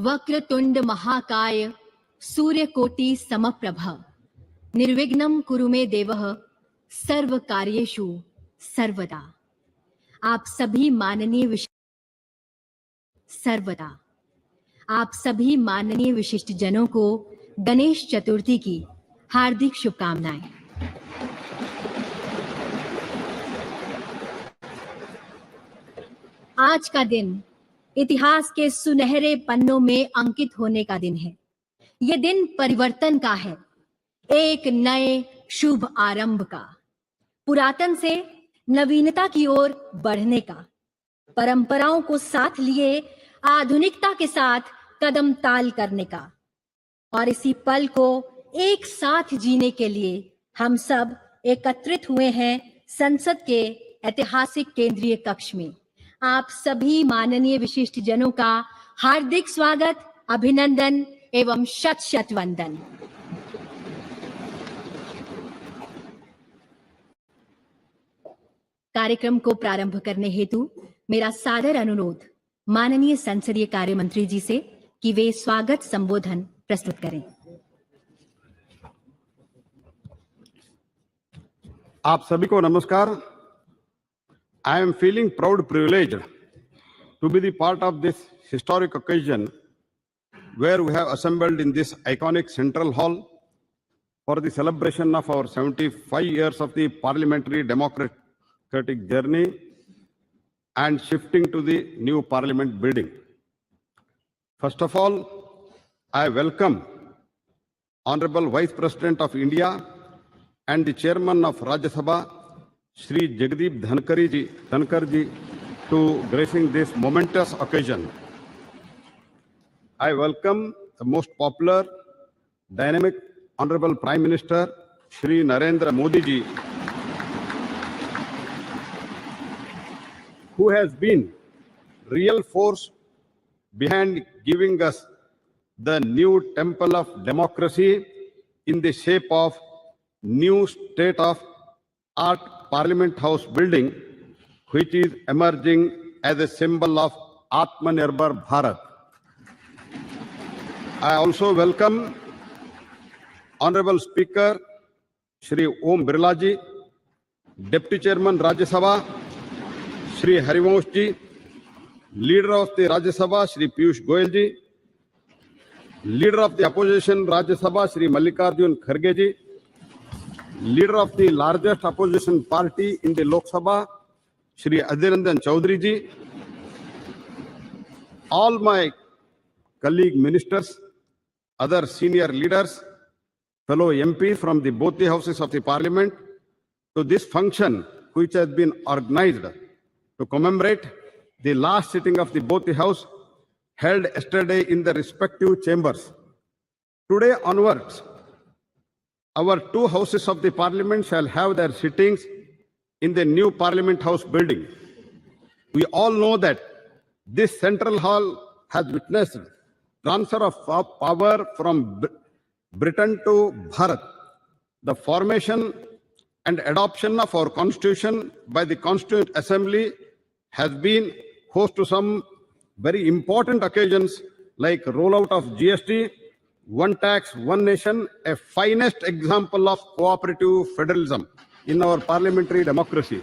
वक्रतुंड महाकाय सूर्यकोटि समप्रभ निर्विघ्नं कुरु मे देवः सर्व कार्येषु सर्वदा। आप सभी माननीय विशिष्ट जनों को गणेश चतुर्थी की हार्दिक शुभकामनाएं। आज का दिन इतिहास के सुनहरे पन्नों में अंकित होने का दिन है। ये दिन परिवर्तन का है, एक नए शुभ आरंभ का, पुरातन से नवीनता की ओर बढ़ने का, परंपराओं को साथ लिए आधुनिकता के साथ कदम ताल करने का। और इसी पल को एक साथ जीने के लिए हम सब एकत्रित हुए हैं संसद के ऐतिहासिक केंद्रीय कक्ष में। आप सभी माननीय विशिष्ट जनों का हार्दिक स्वागत, अभिनंदन एवं शत शत वंदन। कार्यक्रम को प्रारंभ करने हेतु मेरा सादर अनुरोध माननीय संसदीय कार्य मंत्री जी से कि वे स्वागत संबोधन प्रस्तुत करें। आप सभी को नमस्कार। I am feeling proud privileged to be the part of this historic occasion where we have assembled in this iconic Central Hall for the celebration of our 75 years of the parliamentary democratic journey and shifting to the new parliament building. First of all, I welcome Honorable Vice President of India and the Chairman of Rajya Sabha, Shri Jagdeep Dhankar ji, to gracing this momentous occasion. I welcome the most popular, dynamic, Honorable Prime Minister, Shri Narendra Modi ji, who has been real force behind giving us the new temple of democracy in the shape of new state-of-art Parliament House building, which is emerging as a symbol of Atmanirbhar Bharat. I also welcome Honorable Speaker Shri Om Birla ji, Deputy Chairman Rajya Sabha Shri Harivansh ji, Leader of the Rajya Sabha Shri Piyush Goyal ji, Leader of the Opposition Rajya Sabha Shri Mallikarjun Kharge ji, Leader of the largest opposition party in the Lok Sabha, Shri Adhir Ranjan Chaudhary ji, all my colleague ministers, other senior leaders, fellow MPs from both the houses of the parliament, to this function which has been organized to commemorate the last sitting of both the house held yesterday in the respective chambers. Today onwards, our two houses of the parliament shall have their sittings in the new Parliament House building. We all know that this central hall has witnessed transfer of power from Britain to Bharat. The formation and adoption of our constitution by the Constituent Assembly has been host to some very important occasions like rollout of GST, one tax, one nation, a finest example of cooperative federalism in our parliamentary democracy.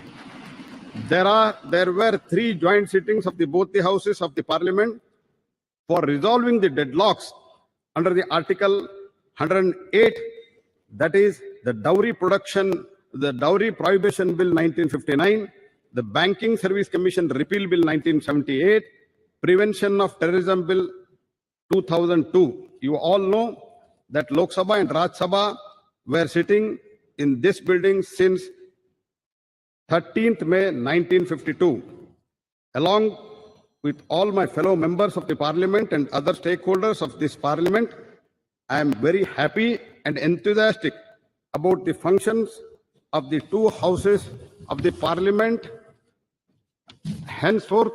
There were 3 joint sittings of both the houses of the parliament for resolving the deadlocks under the Article 108, that is the Dowry Prohibition Bill 1959, the Banking Service Commission Repeal Bill 1978, Prevention of Terrorism Bill 2002. You all know that Lok Sabha and Rajya Sabha were sitting in this building since 13th May 1952. Along with all my fellow members of the parliament and other stakeholders of this parliament, I am very happy and enthusiastic about the functions of the two houses of the parliament henceforth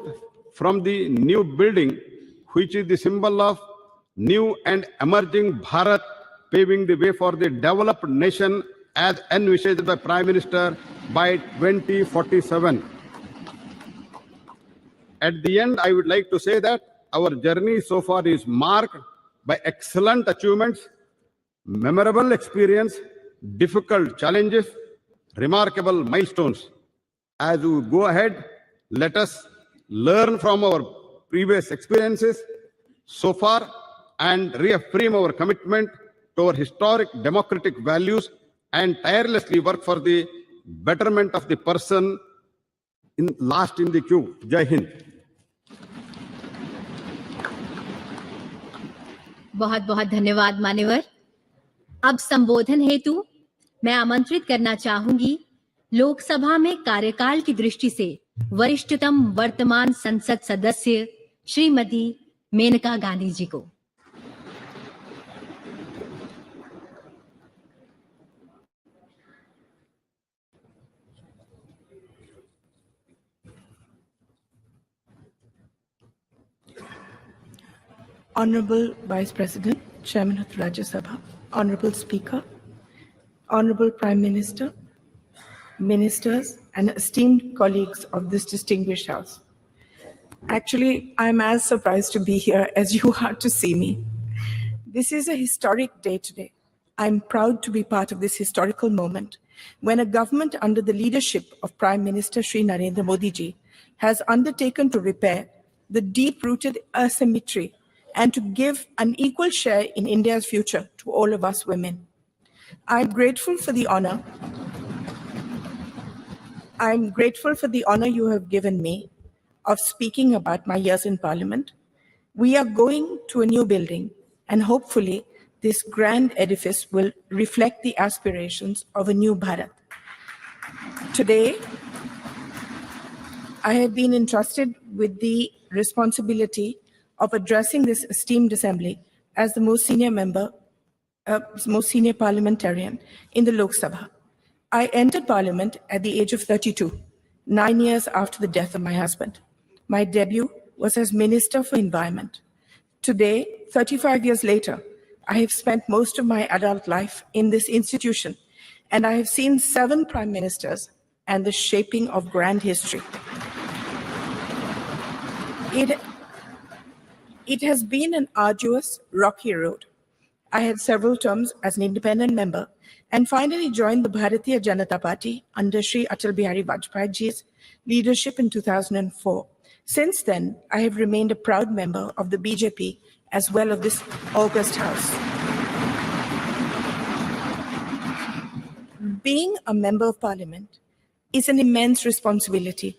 from the new building, which is the symbol of new and emerging Bharat, paving the way for the developed nation as envisaged by Prime Minister by 2047. At the end, I would like to say that our journey so far is marked by excellent achievements, memorable experience, difficult challenges, remarkable milestones. As we go ahead, let us learn from our previous experiences so far and reaffirm our commitment to our historic democratic values and tirelessly work for the betterment of the person last in the queue. Jai Hind. बहुत बहुत धन्यवाद मान्यवर। अब संबोधन हेतु मैं आमंत्रित करना चाहूंगी लोकसभा में कार्यकाल की दृष्टि से वरिष्ठतम वर्तमान संसद सदस्य श्रीमती मेनका गांधी जी को। Honorable Vice President, Chairman of the Rajya Sabha, Honorable Speaker, Honorable Prime Minister, Ministers, and esteemed colleagues of this distinguished House. Actually, I'm as surprised to be here as you are to see me. This is a historic day today. I'm proud to be part of this historical moment when a government under the leadership of Prime Minister Shri Narendra Modi ji has undertaken to repair the deep-rooted asymmetry and to give an equal share in India's future to all of us women. I'm grateful for the honor you have given me of speaking about my years in Parliament. We are going to a new building, and hopefully this grand edifice will reflect the aspirations of a new Bharat. Today, I have been entrusted with the responsibility of addressing this esteemed assembly as the most senior parliamentarian in the Lok Sabha. I entered Parliament at the age of 32, 9 years after the death of my husband. My debut was as Minister for Environment. Today, 35 years later, I have spent most of my adult life in this institution, and I have seen 7 prime ministers and the shaping of grand history. It has been an arduous, rocky road. I had several terms as an independent member and finally joined the Bharatiya Janata Party under Shri Atal Bihari Vajpayee ji's leadership in 2004. Since then, I have remained a proud member of the BJP as well as this august House. Being a member of Parliament is an immense responsibility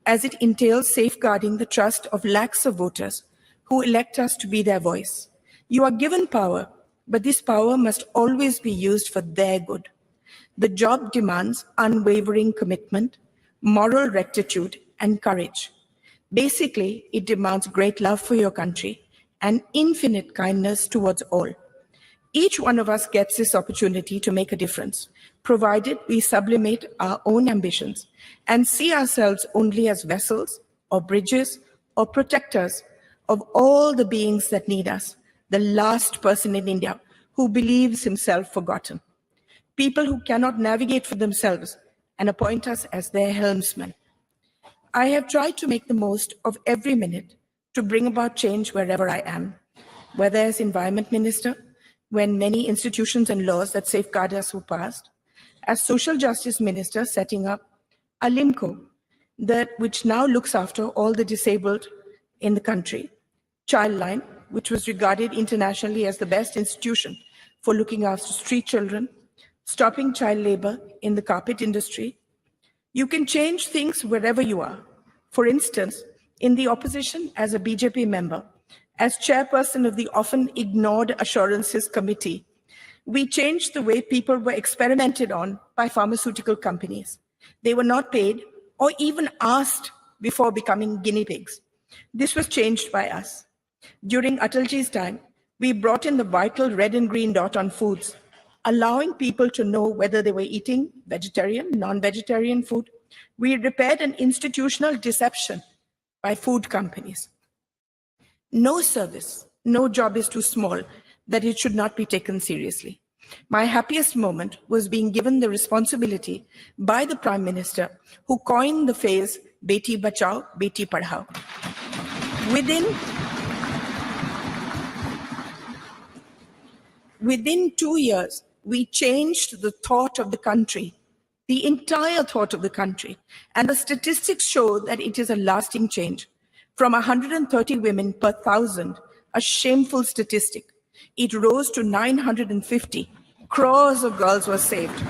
as it entails safeguarding the trust of lakhs of voters who elect us to be their voice. You are given power, but this power must always be used for their good. The job demands unwavering commitment, moral rectitude, and courage. Basically, it demands great love for your country and infinite kindness towards all. Each one of us gets this opportunity to make a difference, provided we sublimate our own ambitions and see ourselves only as vessels or bridges or protectors of all the beings that need us, the last person in India who believes himself forgotten, people who cannot navigate for themselves and appoint us as their helmsmen. I have tried to make the most of every minute to bring about change wherever I am, whether as Environment Minister, when many institutions and laws that safeguard us were passed, as Social Justice Minister setting up a LIMCO, which now looks after all the disabled in the country, Childline, which was regarded internationally as the best institution for looking after street children, stopping child labor in the carpet industry. You can change things wherever you are. For instance, in the opposition as a BJP member, as chairperson of the often ignored Assurances Committee, we changed the way people were experimented on by pharmaceutical companies. They were not paid or even asked before becoming guinea pigs. This was changed by us. During Atalji's time, we brought in the vital red and green dot on foods, allowing people to know whether they were eating vegetarian, non-vegetarian food. We repaired an institutional deception by food companies. No service, no job is too small that it should not be taken seriously. My happiest moment was being given the responsibility by the Prime Minister, who coined the phrase, Beti Bachao, Beti Padhao. Within 2 years, we changed the thought of the country, the entire thought of the country. And the statistics show that it is a lasting change. From 130 women per 1,000, a shameful statistic, it rose to 950. Crores of girls were saved.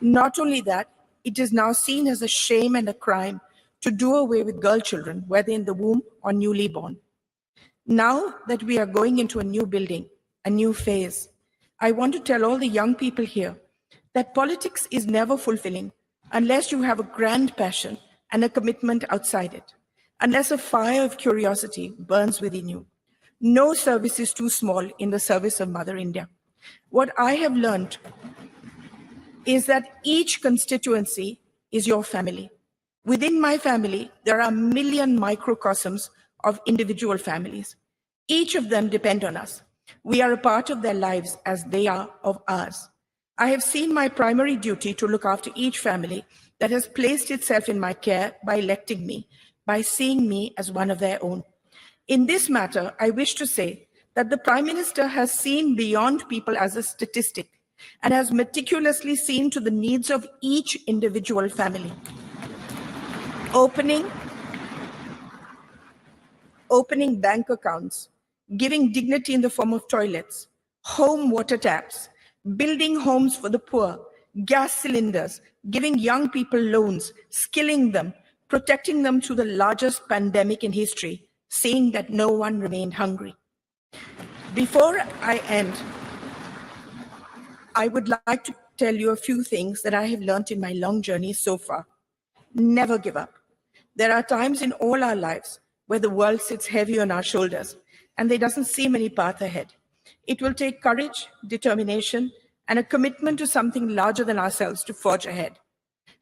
Not only that, it is now seen as a shame and a crime to do away with girl children, whether in the womb or newly born. Now that we are going into a new building, a new phase, I want to tell all the young people here that politics is never fulfilling unless you have a grand passion and a commitment outside it, unless a fire of curiosity burns within you. No service is too small in the service of Mother India. What I have learned is that each constituency is your family. Within my family, there are a million microcosms of individual families. Each of them depend on us. We are a part of their lives as they are of ours. I have seen my primary duty to look after each family that has placed itself in my care by electing me, by seeing me as one of their own. In this matter, I wish to say that the Prime Minister has seen beyond people as a statistic and has meticulously seen to the needs of each individual family. Opening bank accounts, giving dignity in the form of toilets, home water taps, building homes for the poor, gas cylinders, giving young people loans, skilling them, protecting them through the largest pandemic in history, seeing that no one remained hungry. Before I end, I would like to tell you a few things that I have learned in my long journey so far. Never give up. There are times in all our lives where the world sits heavy on our shoulders and there doesn't seem any path ahead. It will take courage, determination, and a commitment to something larger than ourselves to forge ahead.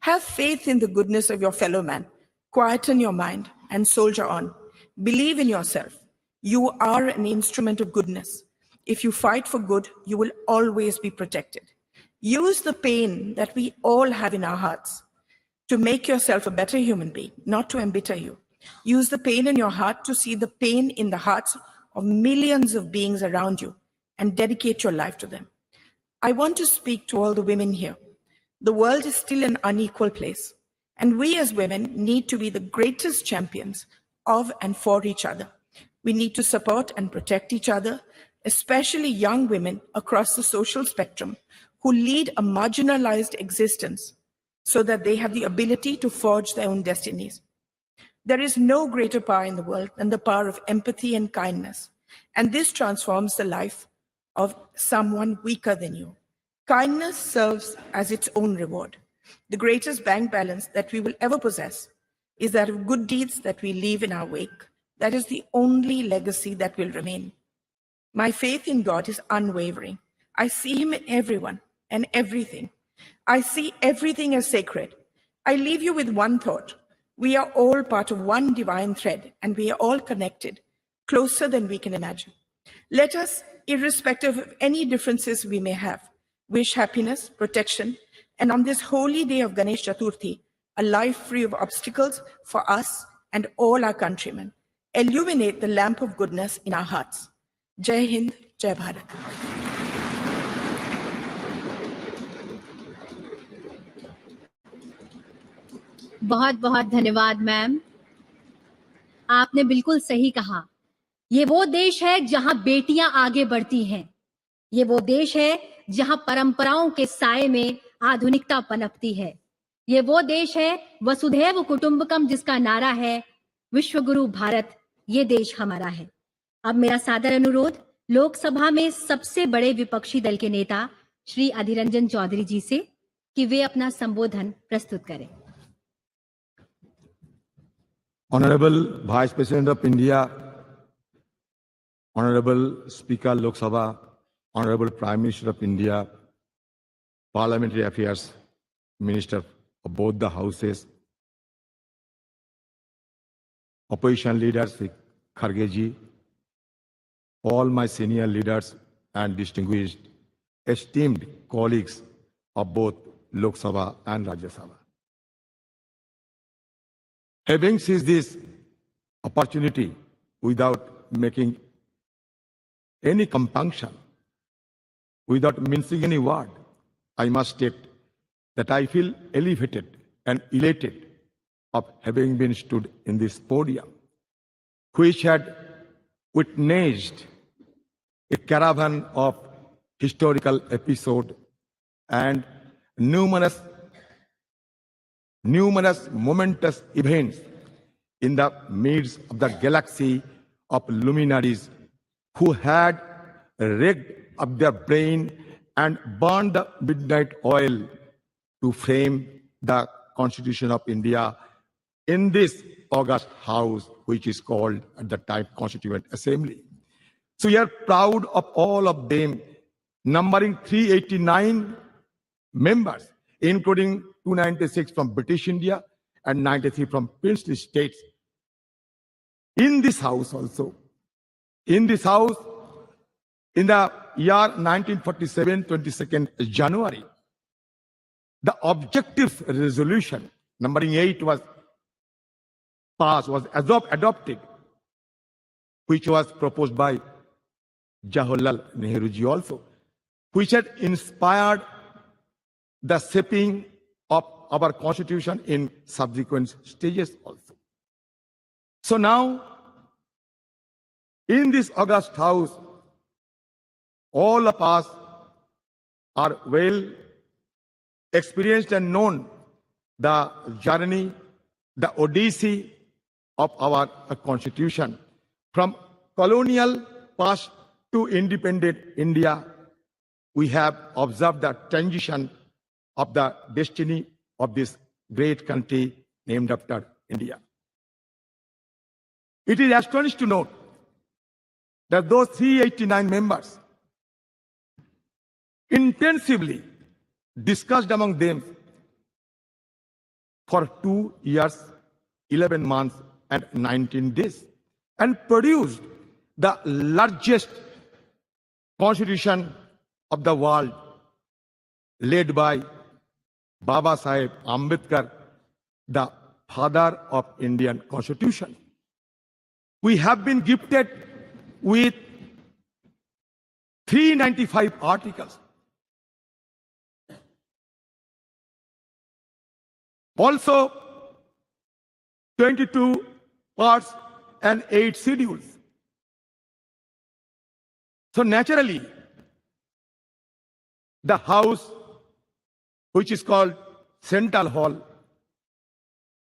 Have faith in the goodness of your fellow man. Quieten your mind and soldier on. Believe in yourself. You are an instrument of goodness. If you fight for good, you will always be protected. Use the pain that we all have in our hearts to make yourself a better human being, not to embitter you. Use the pain in your heart to see the pain in the hearts of millions of beings around you and dedicate your life to them. I want to speak to all the women here. The world is still an unequal place, and we as women need to be the greatest champions of and for each other. We need to support and protect each other, especially young women across the social spectrum who lead a marginalized existence so that they have the ability to forge their own destinies. There is no greater power in the world than the power of empathy and kindness, and this transforms the life of someone weaker than you. Kindness serves as its own reward. The greatest bank balance that we will ever possess is that of good deeds that we leave in our wake. That is the only legacy that will remain. My faith in God is unwavering. I see Him in everyone and everything. I see everything as sacred. I leave you with one thought. We are all part of one divine thread, and we are all connected, closer than we can imagine. Let us, irrespective of any differences we may have, wish happiness, protection, and on this holy day of Ganesh Chaturthi, a life free of obstacles for us and all our countrymen. Illuminate the lamp of goodness in our hearts. Jai Hind, Jai Bharat. बहुत बहुत धन्यवाद ma'am. आपने बिल्कुल सही कहा। ये वो देश है जहां बेटियां आगे बढ़ती हैं। ये वो देश है जहां परंपराओं के साए में आधुनिकता पनपती है। ये वो देश है वसुधैव कुटुंबकम, जिसका नारा है विश्वगुरु भारत, ये देश हमारा है। अब मेरा सादर अनुरोध लोकसभा में सबसे बड़े विपक्षी दल के नेता श्री अधीर रंजन चौधरी जी से कि वे अपना संबोधन प्रस्तुत करें। Honorable Vice President of India, Honorable Speaker Lok Sabha, Honorable Prime Minister of India, Parliamentary Affairs Minister of both the houses, Opposition leaders, Kharge ji, all my senior leaders and distinguished, esteemed colleagues of both Lok Sabha and Rajya Sabha. Having seized this opportunity without making any compunction. Without mincing any word, I must state that I feel elevated and elated of having been stood in this podium, which had witnessed a caravan of historical episodes and numerous momentous events in the midst of the galaxy of luminaries who had rigged up their brain and burned the midnight oil to frame the Constitution of India in this august house, which is called at the time Constituent Assembly. So we are proud of all of them, numbering 389 members, including 296 from British India and 93 from princely states. In this house also, in this house, in the year 1947, 22nd January, the objective resolution, numbering 8, was passed, was adopted, which was proposed by Jawaharlal Nehru ji also, which had inspired the shaping of our constitution in subsequent stages also. So now, in this august house, all of us are well experienced and known the journey, the odyssey of our constitution. From colonial past to independent India, we have observed the transition of the destiny of this great country named after India. It is astonishing to note that those 389 members intensively discussed among them for 2 years, 11 months, and 19 days, and produced the largest constitution of the world, led by Baba Saheb Ambedkar, the father of Indian Constitution. We have been gifted with 395 articles. Also, 22 parts and 8 schedules. So naturally, the house, which is called Cental Hall,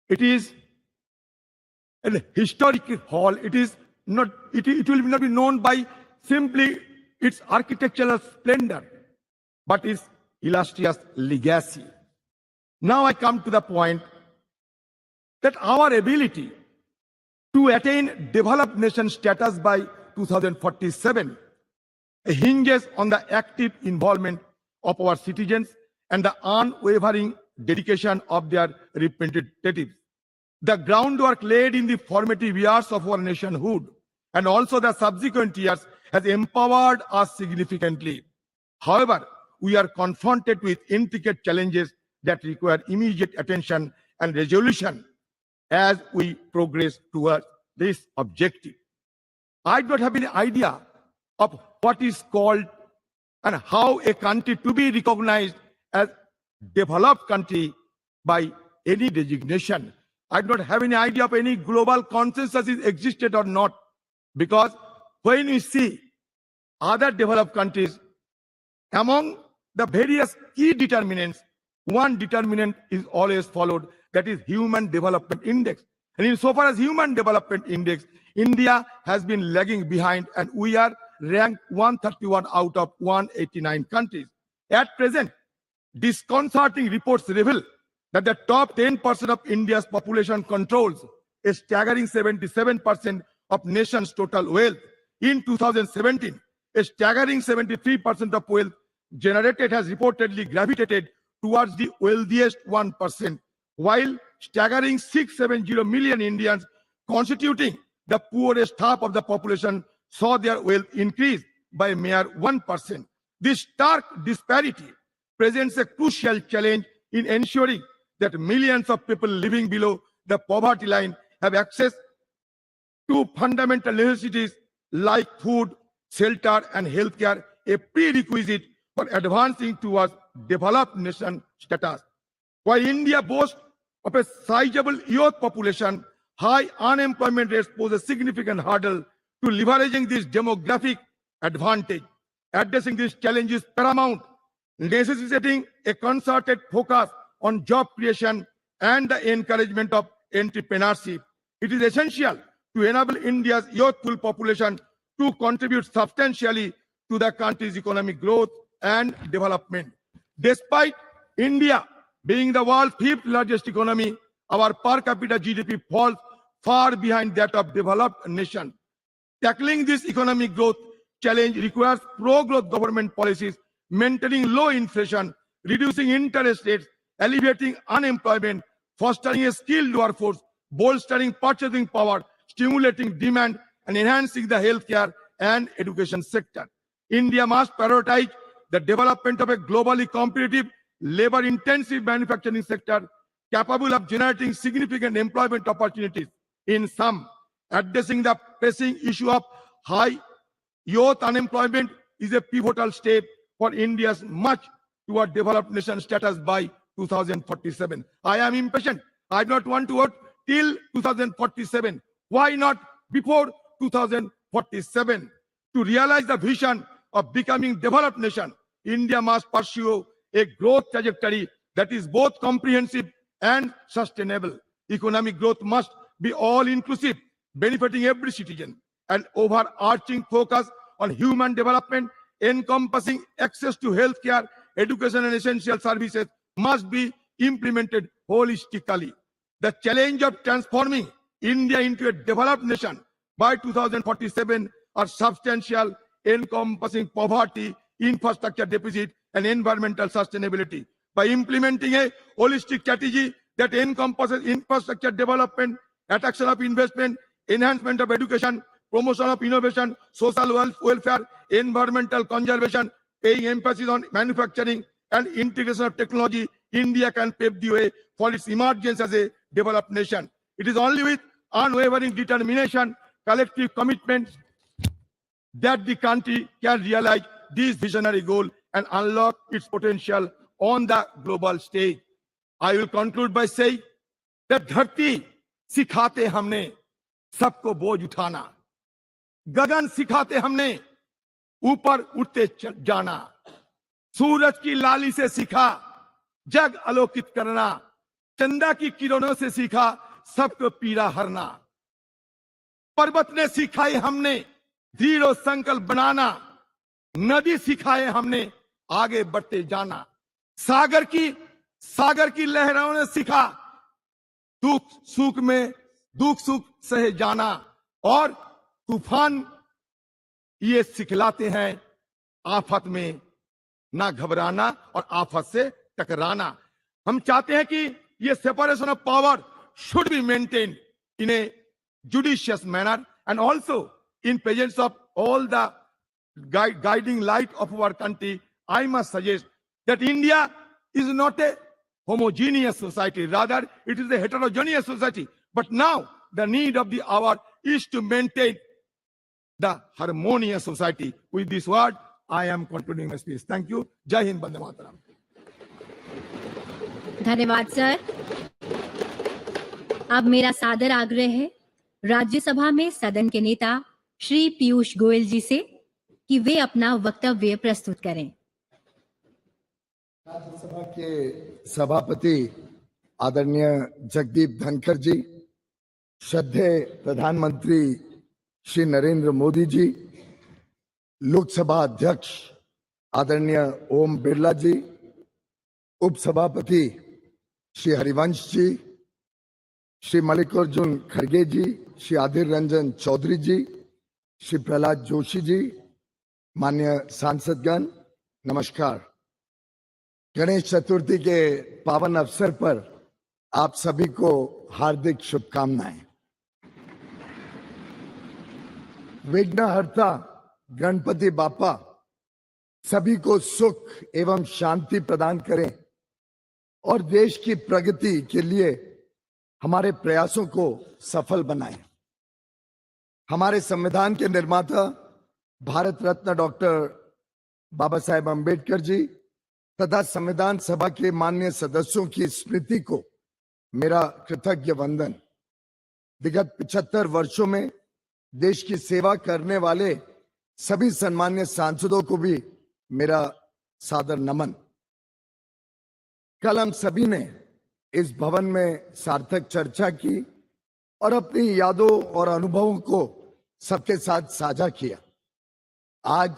it is a historic hall. It is not. It will not be known by simply its architectural splendor, but its illustrious legacy. Now I come to the point that our ability to attain developed nation status by 2047 hinges on the active involvement of our citizens and the unwavering dedication of their representatives. The groundwork laid in the formative years of our nationhood and also the subsequent years has empowered us significantly. However, we are confronted with intricate challenges that require immediate attention and resolution as we progress towards this objective. I don't have any idea of what is called and how a country to be recognized as developed country by any designation. I don't have any idea of any global consensus is existed or not, because when we see other developed countries, among the various key determinants, one determinant is always followed, that is Human Development Index. And insofar as Human Development Index, India has been lagging behind, and we are ranked 131 out of 189 countries. At present, disconcerting reports reveal that the top 10% of India's population controls a staggering 77% of nation's total wealth. In 2017, a staggering 73% of wealth generated has reportedly gravitated towards the wealthiest 1%, while staggering 670 million Indians, constituting the poorest half of the population, saw their wealth increase by a mere 1%. This stark disparity presents a crucial challenge in ensuring that millions of people living below the poverty line have access to fundamental necessities like food, shelter, and healthcare a prerequisite for advancing towards developed nation status. While India boasts of a sizable youth population, high unemployment rates pose a significant hurdle to leveraging this demographic advantage. Addressing these challenges paramount, necessitating a concerted focus on job creation and the encouragement of entrepreneurship. It is essential to enable India's youthful population to contribute substantially to the country's economic growth and development. Despite India being the world's fifth largest economy, our per capita GDP falls far behind that of developed nations. Tackling this economic growth challenge requires pro-growth government policies, maintaining low inflation, reducing interest rates, alleviating unemployment, fostering a skilled workforce, bolstering purchasing power, stimulating demand, and enhancing the healthcare and education sector. India must prioritize the development of a globally competitive, labor-intensive manufacturing sector capable of generating significant employment opportunities. In sum, addressing the pressing issue of high youth unemployment is a pivotal step for India's march toward developed nation status by 2047. I am impatient. I do not want to vote till 2047. Why not before 2047? To realize the vision of becoming developed nation, India must pursue a growth trajectory that is both comprehensive and sustainable. Economic growth must be all-inclusive, benefiting every citizen. An overarching focus on human development, encompassing access to healthcare, education, and essential services must be implemented holistically. The challenge of transforming India into a developed nation by 2047 are substantial, encompassing poverty, infrastructure deficit, and environmental sustainability. By implementing a holistic strategy that encompasses infrastructure development, attraction of investment, enhancement of education, promotion of innovation, social welfare, environmental conservation, paying emphasis on manufacturing and integration of technology, India can pave the way for its emergence as a developed nation. It is only with unwavering determination, collective commitment, that the country can realize this visionary goal and unlock its potential on the global stage. I will conclude by saying that धरती सिखाते हमने सबको बोझ उठाना, गगन सिखाते हमने ऊपर उठते जाना, सूरज की लाली से सीखा जग आलोकित करना, चंदा की किरणों से सीखा सबको पीड़ा हरना, पर्वत ने सिखाए हमने दृढ़ संकल्प बनाना, नदी सिखाए हमने आगे बढ़ते जाना, सागर की लहरों ने सिखा दुख सुख सहे जाना, और तूफान ये सिखलाते हैं आफत में ना घबराना और आफत से टकराना. हम चाहते हैं कि ये separation of power should be maintained in a judicious manner and also in presence of all the guiding light of our country. I must suggest that India is not a homogeneous society, rather it is a heterogeneous society. But now the need of the hour is to maintain the harmonious society. With this word, I am concluding my speech. Thank you. Jai Hind, Bande Mataram. धन्यवाद sir. अब मेरा सादर आग्रह है राज्यसभा में सदन के नेता श्री पीयूष गोयल जी से कि वे अपना वक्तव्य प्रस्तुत करें. राज्यसभा के सभापति आदरणीय जगदीप धनखड़ जी, श्रद्धेय प्रधानमंत्री श्री नरेंद्र मोदी जी, लोकसभा अध्यक्ष आदरणीय ओम बिरला जी, उपसभापति श्री हरिवंश जी, श्री मल्लिकार्जुन खड़गे जी, श्री आदिर रंजन चौधरी जी, श्री प्रहलाद जोशी जी, माननीय सांसदगण, नमस्कार. गणेश चतुर्थी के पावन अवसर पर आप सभी को हार्दिक शुभकामनाएं. विघ्नहर्ता गणपति बापा सभी को सुख एवं शांति प्रदान करें और देश की प्रगति के लिए हमारे प्रयासों को सफल बनाएं. हमारे संविधान के निर्माता भारत रत्न डॉक्टर बाबा साहेब अम्बेडकर जी तथा संविधान सभा के माननीय सदस्यों की स्मृति को मेरा कृतज्ञ वंदन। विगत 75 वर्षों में देश की सेवा करने वाले सभी सम्मान्य सांसदों को भी मेरा सादर नमन। कल हम सभी ने इस भवन में सार्थक चर्चा की और अपनी यादों और अनुभवों को सबके साथ साझा किया। आज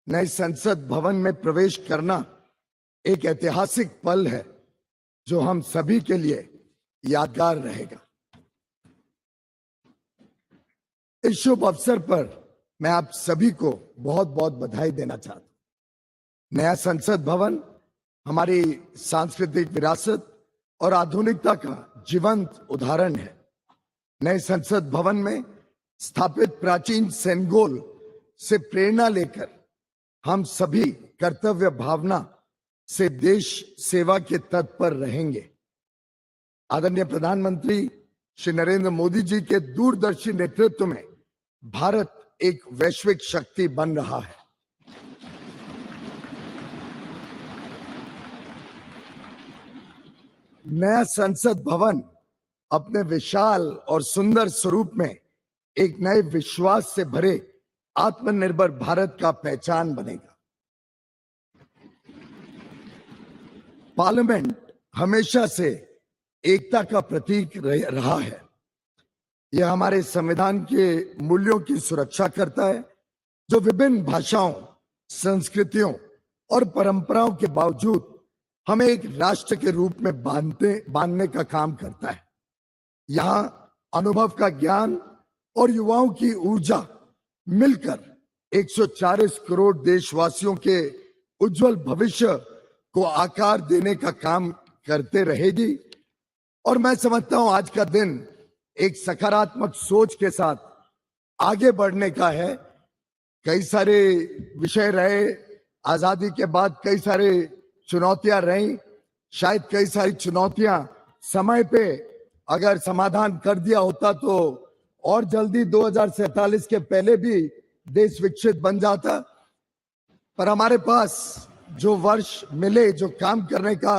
नए संसद भवन में प्रवेश करना एक ऐतिहासिक पल है जो हम सभी के लिए यादगार रहेगा। इस शुभ अवसर पर मैं आप सभी को बहुत बहुत बधाई देना चाहता हूं। नया संसद भवन हमारी सांस्कृतिक विरासत और आधुनिकता का जीवंत उदाहरण है। नए संसद भवन में स्थापित प्राचीन सेनगोल से प्रेरणा लेकर हम सभी कर्तव्य भावना से देश सेवा के तत्पर रहेंगे। आदरणीय प्रधानमंत्री श्री नरेंद्र मोदी जी के दूरदर्शी नेतृत्व में भारत एक वैश्विक शक्ति बन रहा है। नया संसद भवन अपने विशाल और सुंदर स्वरूप में एक नए विश्वास से भरे आत्मनिर्भर भारत का पहचान बनेगा। पार्लियामेंट हमेशा से एकता का प्रतीक रहा है। यह हमारे संविधान के मूल्यों की सुरक्षा करता है, जो विभिन्न भाषाओं, संस्कृतियों और परंपराओं के बावजूद हमें एक राष्ट्र के रूप में बांधने का काम करता है। यहाँ अनुभव का ज्ञान और युवाओं की ऊर्जा मिलकर 140 करोड़ देशवासियों के उज्जवल भविष्य को आकार देने का काम करते रहेगी। और मैं समझता हूं आज का दिन एक सकारात्मक सोच के साथ आगे बढ़ने का है। कई सारे विषय रहे, आजादी के बाद कई सारे चुनौतियां रही। शायद कई सारी चुनौतियां समय पे अगर समाधान कर दिया होता तो और जल्दी 2047 के पहले भी देश विकसित बन जाता। पर हमारे पास जो वर्ष मिले, जो काम करने का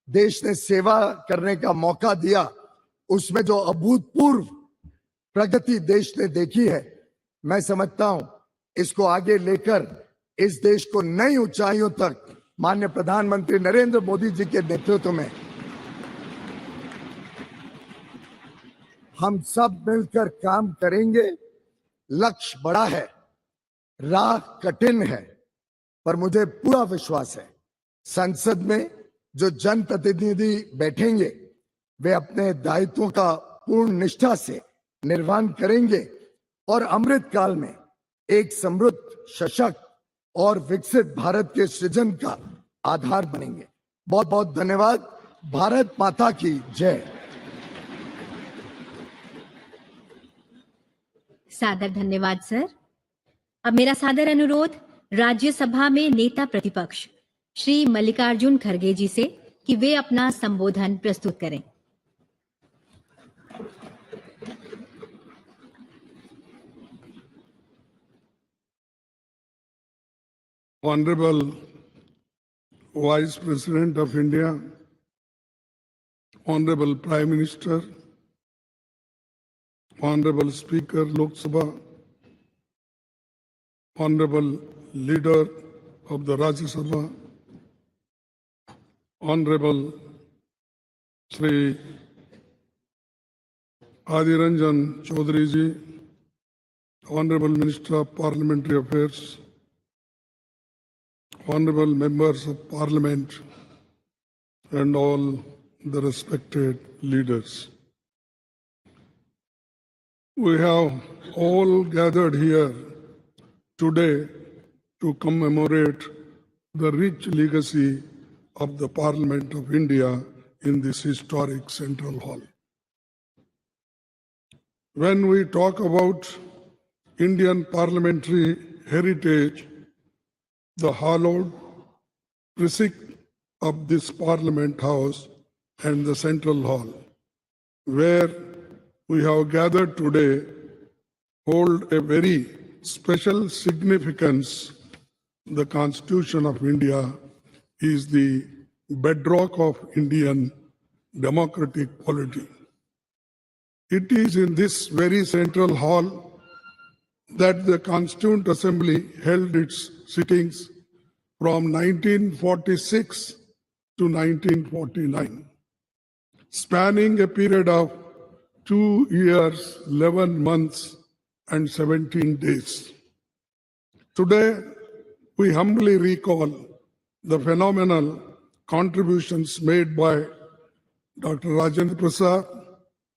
देश ने सेवा करने का मौका दिया, उसमें जो अभूतपूर्व प्रगति देश ने देखी है, मैं समझता हूं इसको आगे लेकर इस देश को नई ऊंचाइयों तक माननीय प्रधानमंत्री नरेंद्र मोदी जी के नेतृत्व में हम सब मिलकर काम करेंगे। लक्ष्य बड़ा है, राह कठिन है, पर मुझे पूरा विश्वास है संसद में जो जनप्रतिनिधि बैठेंगे वे अपने दायित्वों का पूर्ण निष्ठा से निर्वहन करेंगे और अमृत काल में एक समृद्ध, सशक्त और विकसित भारत के सृजन का आधार बनेंगे। बहुत बहुत धन्यवाद। भारत माता की जय। सादर धन्यवाद सर। अब मेरा सादर अनुरोध राज्यसभा में नेता प्रतिपक्ष श्री मल्लिकार्जुन खड़गे जी से कि वे अपना संबोधन प्रस्तुत करें। Honorable Vice President of India, Honorable Prime Minister, Honorable Speaker Lok Sabha, Honorable Leader of the Rajya Sabha, Honorable Shri Adiranjan Chaudhary ji, Honorable Minister of Parliamentary Affairs, Honorable Members of Parliament, and all the respected leaders. We have all gathered here today to commemorate the rich legacy of the Parliament of India in this historic Central Hall. When we talk about Indian parliamentary heritage, the hallowed precinct of this Parliament House and the Central Hall, where we have gathered today, hold a very special significance, the Constitution of India is the bedrock of Indian democratic polity. It is in this very central hall that the Constituent Assembly held its sittings from 1946 to 1949, spanning a period of 2 years, 11 months, and 17 days. Today, we humbly recall the phenomenal contributions made by Dr. Rajendra Prasad,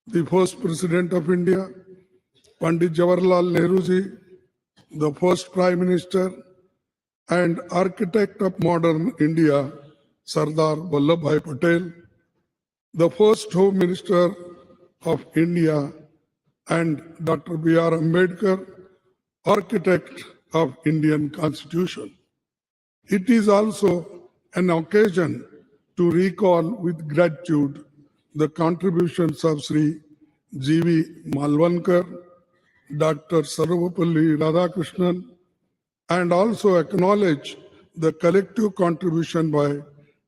the first President of India, Pandit Jawaharlal Nehru, the first Prime Minister, and architect of modern India, Sardar Vallabhbhai Patel, the first Home Minister of India, and Dr. B.R. Ambedkar, architect of Indian Constitution. It is also an occasion to recall with gratitude the contributions of Sri G.V. Malvankar, Dr. Sarvapalli Radhakrishnan, and also acknowledge the collective contribution by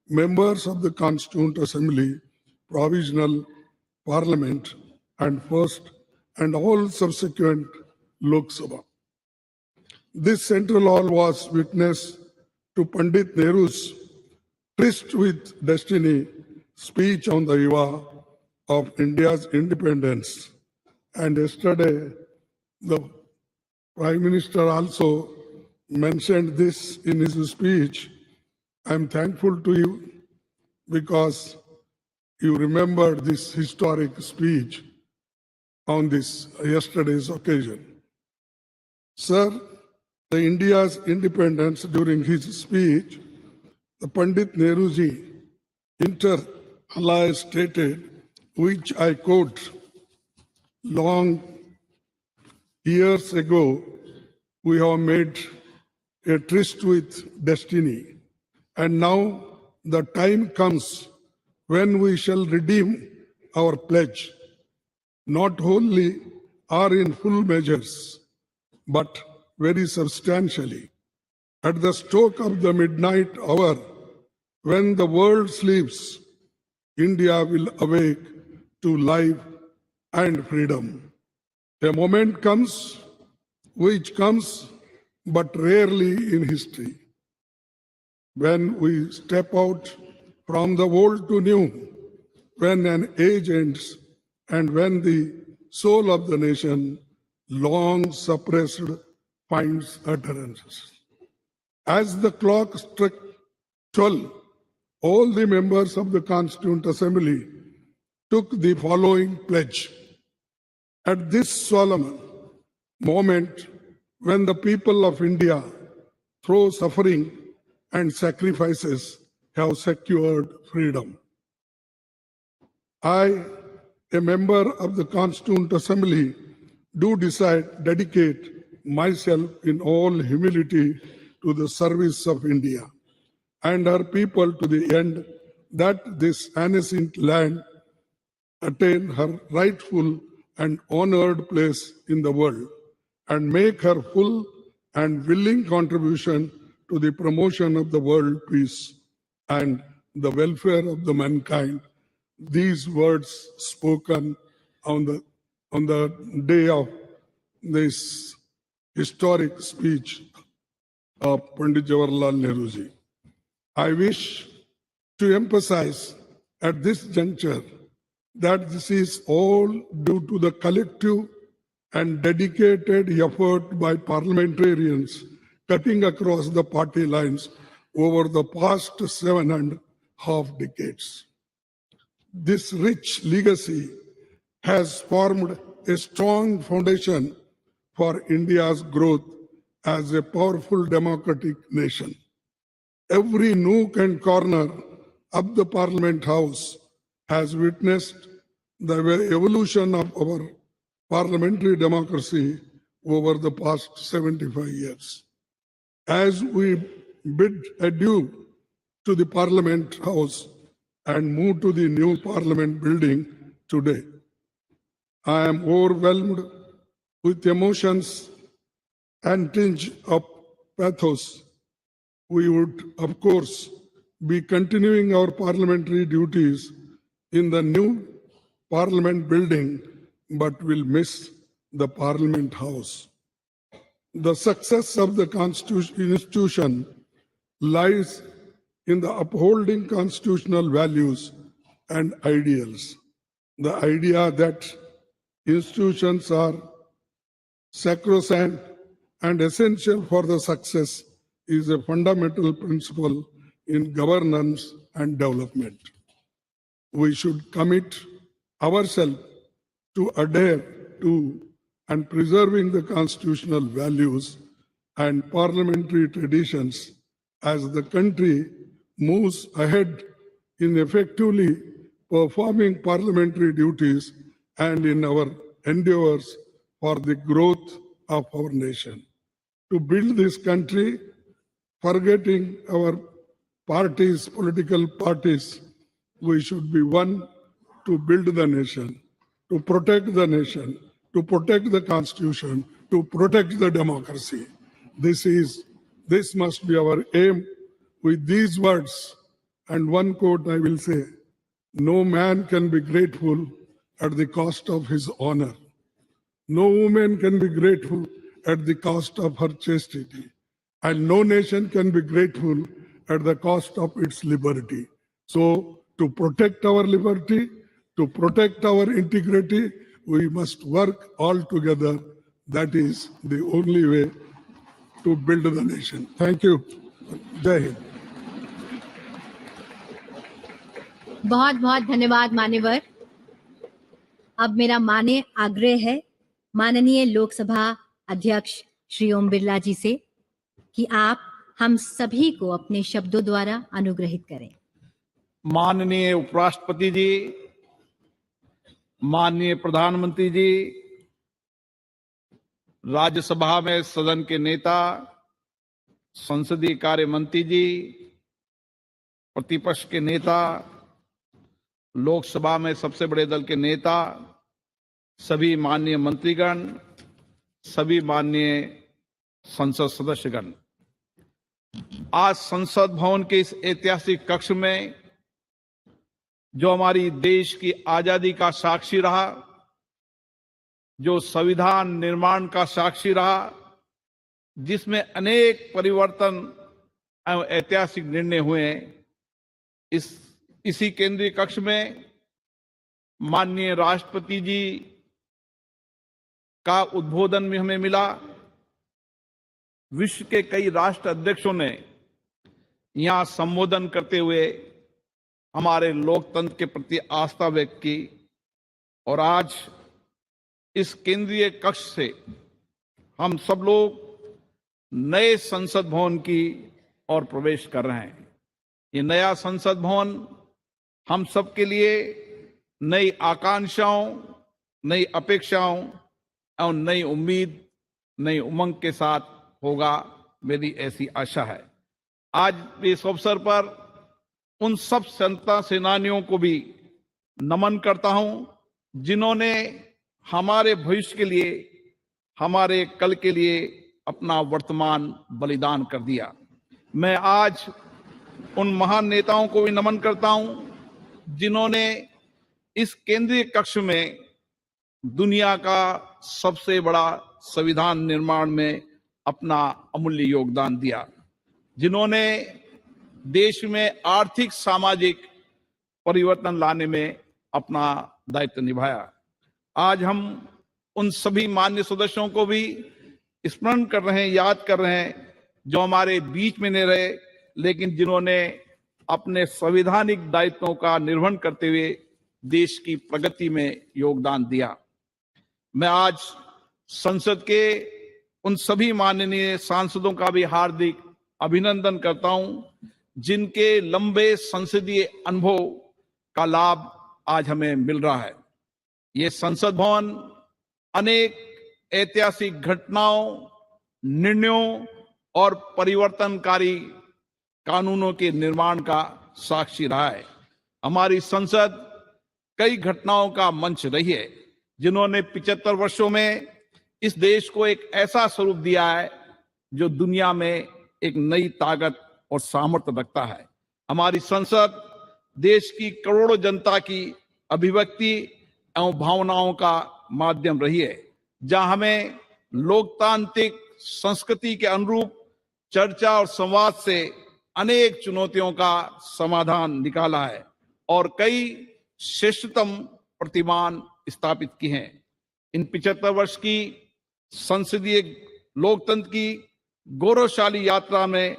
members of the Constituent Assembly, Provisional Parliament, and first and all subsequent Lok Sabha. This central hall was witness to Pandit Nehru's tryst with destiny speech on the eve of India's independence. And yesterday, the Prime Minister also mentioned this in his speech. I'm thankful to you because you remembered this historic speech on this yesterday's occasion. Sir, the India's independence during his speech, the Pandit Nehruji inter alia stated, which I quote, long years ago, we have made a tryst with destiny, and now the time comes when we shall redeem our pledge, not wholly or in full measures, but very substantially. At the stroke of the midnight hour, when the world sleeps, India will awake to life and freedom. A moment comes, which comes but rarely in history, when we step out from the old to new, when an age ends, and when the soul of the nation, long suppressed, finds utterances. As the clock struck 12, all the members of the Constituent Assembly took the following pledge. At this solemn moment, when the people of India, through suffering and sacrifices, have secured freedom, I, a member of the Constituent Assembly, do dedicate myself in all humility to the service of India and her people to the end that this ancient land attain her rightful and honored place in the world and make her full and willing contribution to the promotion of the world peace and the welfare of the mankind. These words spoken on the day of this historic speech of Pandit Jawaharlal Nehru. I wish to emphasize at this juncture that this is all due to the collective and dedicated effort by parliamentarians cutting across the party lines over the past 7.5 decades. This rich legacy has formed a strong foundation for India's growth as a powerful democratic nation. Every nook and corner of the Parliament House has witnessed the evolution of our parliamentary democracy over the past 75 years. As we bid adieu to the Parliament House and move to the new Parliament building today, I am overwhelmed with emotions and tinge of pathos, we would, of course, be continuing our parliamentary duties in the new Parliament building, but will miss the Parliament House. The success of the institution lies in the upholding constitutional values and ideals. The idea that institutions are sacrosanct and essential for the success is a fundamental principle in governance and development. We should commit ourselves to adhere to and preserving the constitutional values and parliamentary traditions as the country moves ahead in effectively performing parliamentary duties and in our endeavors for the growth of our nation. To build this country, forgetting our parties, political parties, we should be one to build the nation, to protect the nation, to protect the Constitution, to protect the democracy. This must be our aim. With these words and one quote I will say, no man can be grateful at the cost of his honor. No woman can be grateful at the cost of her chastity. And no nation can be grateful at the cost of its liberty. So to protect our liberty, to protect our integrity, we must work all together. That is the only way to build the nation. Thank you. Jai Hind. बहुत बहुत धन्यवाद मान्यवर। अब मेरा मान्य आग्रह है माननीय लोकसभा अध्यक्ष श्री ओम बिरला जी से कि आप हम सभी को अपने शब्दों द्वारा अनुग्रहित करें। माननीय उपराष्ट्रपति जी, माननीय प्रधानमंत्री जी, राज्यसभा में सदन के नेता, संसदीय कार्य मंत्री जी, प्रतिपक्ष के नेता, लोकसभा में सबसे बड़े दल के नेता, सभी माननीय मंत्रीगण, सभी माननीय संसद सदस्यगण, आज संसद भवन के इस ऐतिहासिक कक्ष में जो हमारी देश की आजादी का साक्षी रहा, जो संविधान निर्माण का साक्षी रहा, जिसमें अनेक परिवर्तन एवं ऐतिहासिक निर्णय हुए, इसी केंद्रीय कक्ष में माननीय राष्ट्रपति जी का उद्बोधन भी हमें मिला। विश्व के कई राष्ट्र अध्यक्षों ने यहां संबोधन करते हुए हमारे लोकतंत्र के प्रति आस्था व्यक्त की और आज इस केंद्रीय कक्ष से हम सब लोग नए संसद भवन की ओर प्रवेश कर रहे हैं। ये नया संसद भवन हम सबके लिए नई आकांक्षाओं, नई अपेक्षाओं और नई उम्मीद, नई उमंग के साथ होगा, मेरी ऐसी आशा है। आज इस अवसर पर उन सब स्वतंत्रता सेनानियों को भी नमन करता हूं जिन्होंने हमारे भविष्य के लिए, हमारे कल के लिए अपना वर्तमान बलिदान कर दिया। मैं आज उन महान नेताओं को भी नमन करता हूं जिन्होंने इस केंद्रीय कक्ष में दुनिया का सबसे बड़ा संविधान निर्माण में अपना अमूल्य योगदान दिया, जिन्होंने देश में आर्थिक सामाजिक परिवर्तन लाने में अपना दायित्व निभाया। आज हम उन सभी मान्य सदस्यों को भी स्मरण कर रहे हैं, याद कर रहे हैं जो हमारे बीच में नहीं रहे, लेकिन जिन्होंने अपने संवैधानिक दायित्वों का निर्वहन करते हुए देश की प्रगति में योगदान दिया। मैं आज संसद के उन सभी माननीय सांसदों का भी हार्दिक अभिनंदन करता हूं जिनके लंबे संसदीय अनुभव का लाभ आज हमें मिल रहा है। ये संसद भवन अनेक ऐतिहासिक घटनाओं, निर्णयों और परिवर्तनकारी कानूनों के निर्माण का साक्षी रहा है। हमारी संसद कई घटनाओं का मंच रही है जिन्होंने 75 वर्षों में इस देश को एक ऐसा स्वरूप दिया है जो दुनिया में एक नई ताकत और सामर्थ्य रखता है। हमारी संसद देश की करोड़ों जनता की अभिव्यक्ति एवं भावनाओं का माध्यम रही है, जहां हमें लोकतांत्रिक संस्कृति के अनुरूप चर्चा और संवाद से अनेक चुनौतियों का समाधान निकाला है और कई श्रेष्ठतम प्रतिमान स्थापित की हैं। इन 75 वर्ष की संसदीय लोकतंत्र की गौरवशाली यात्रा में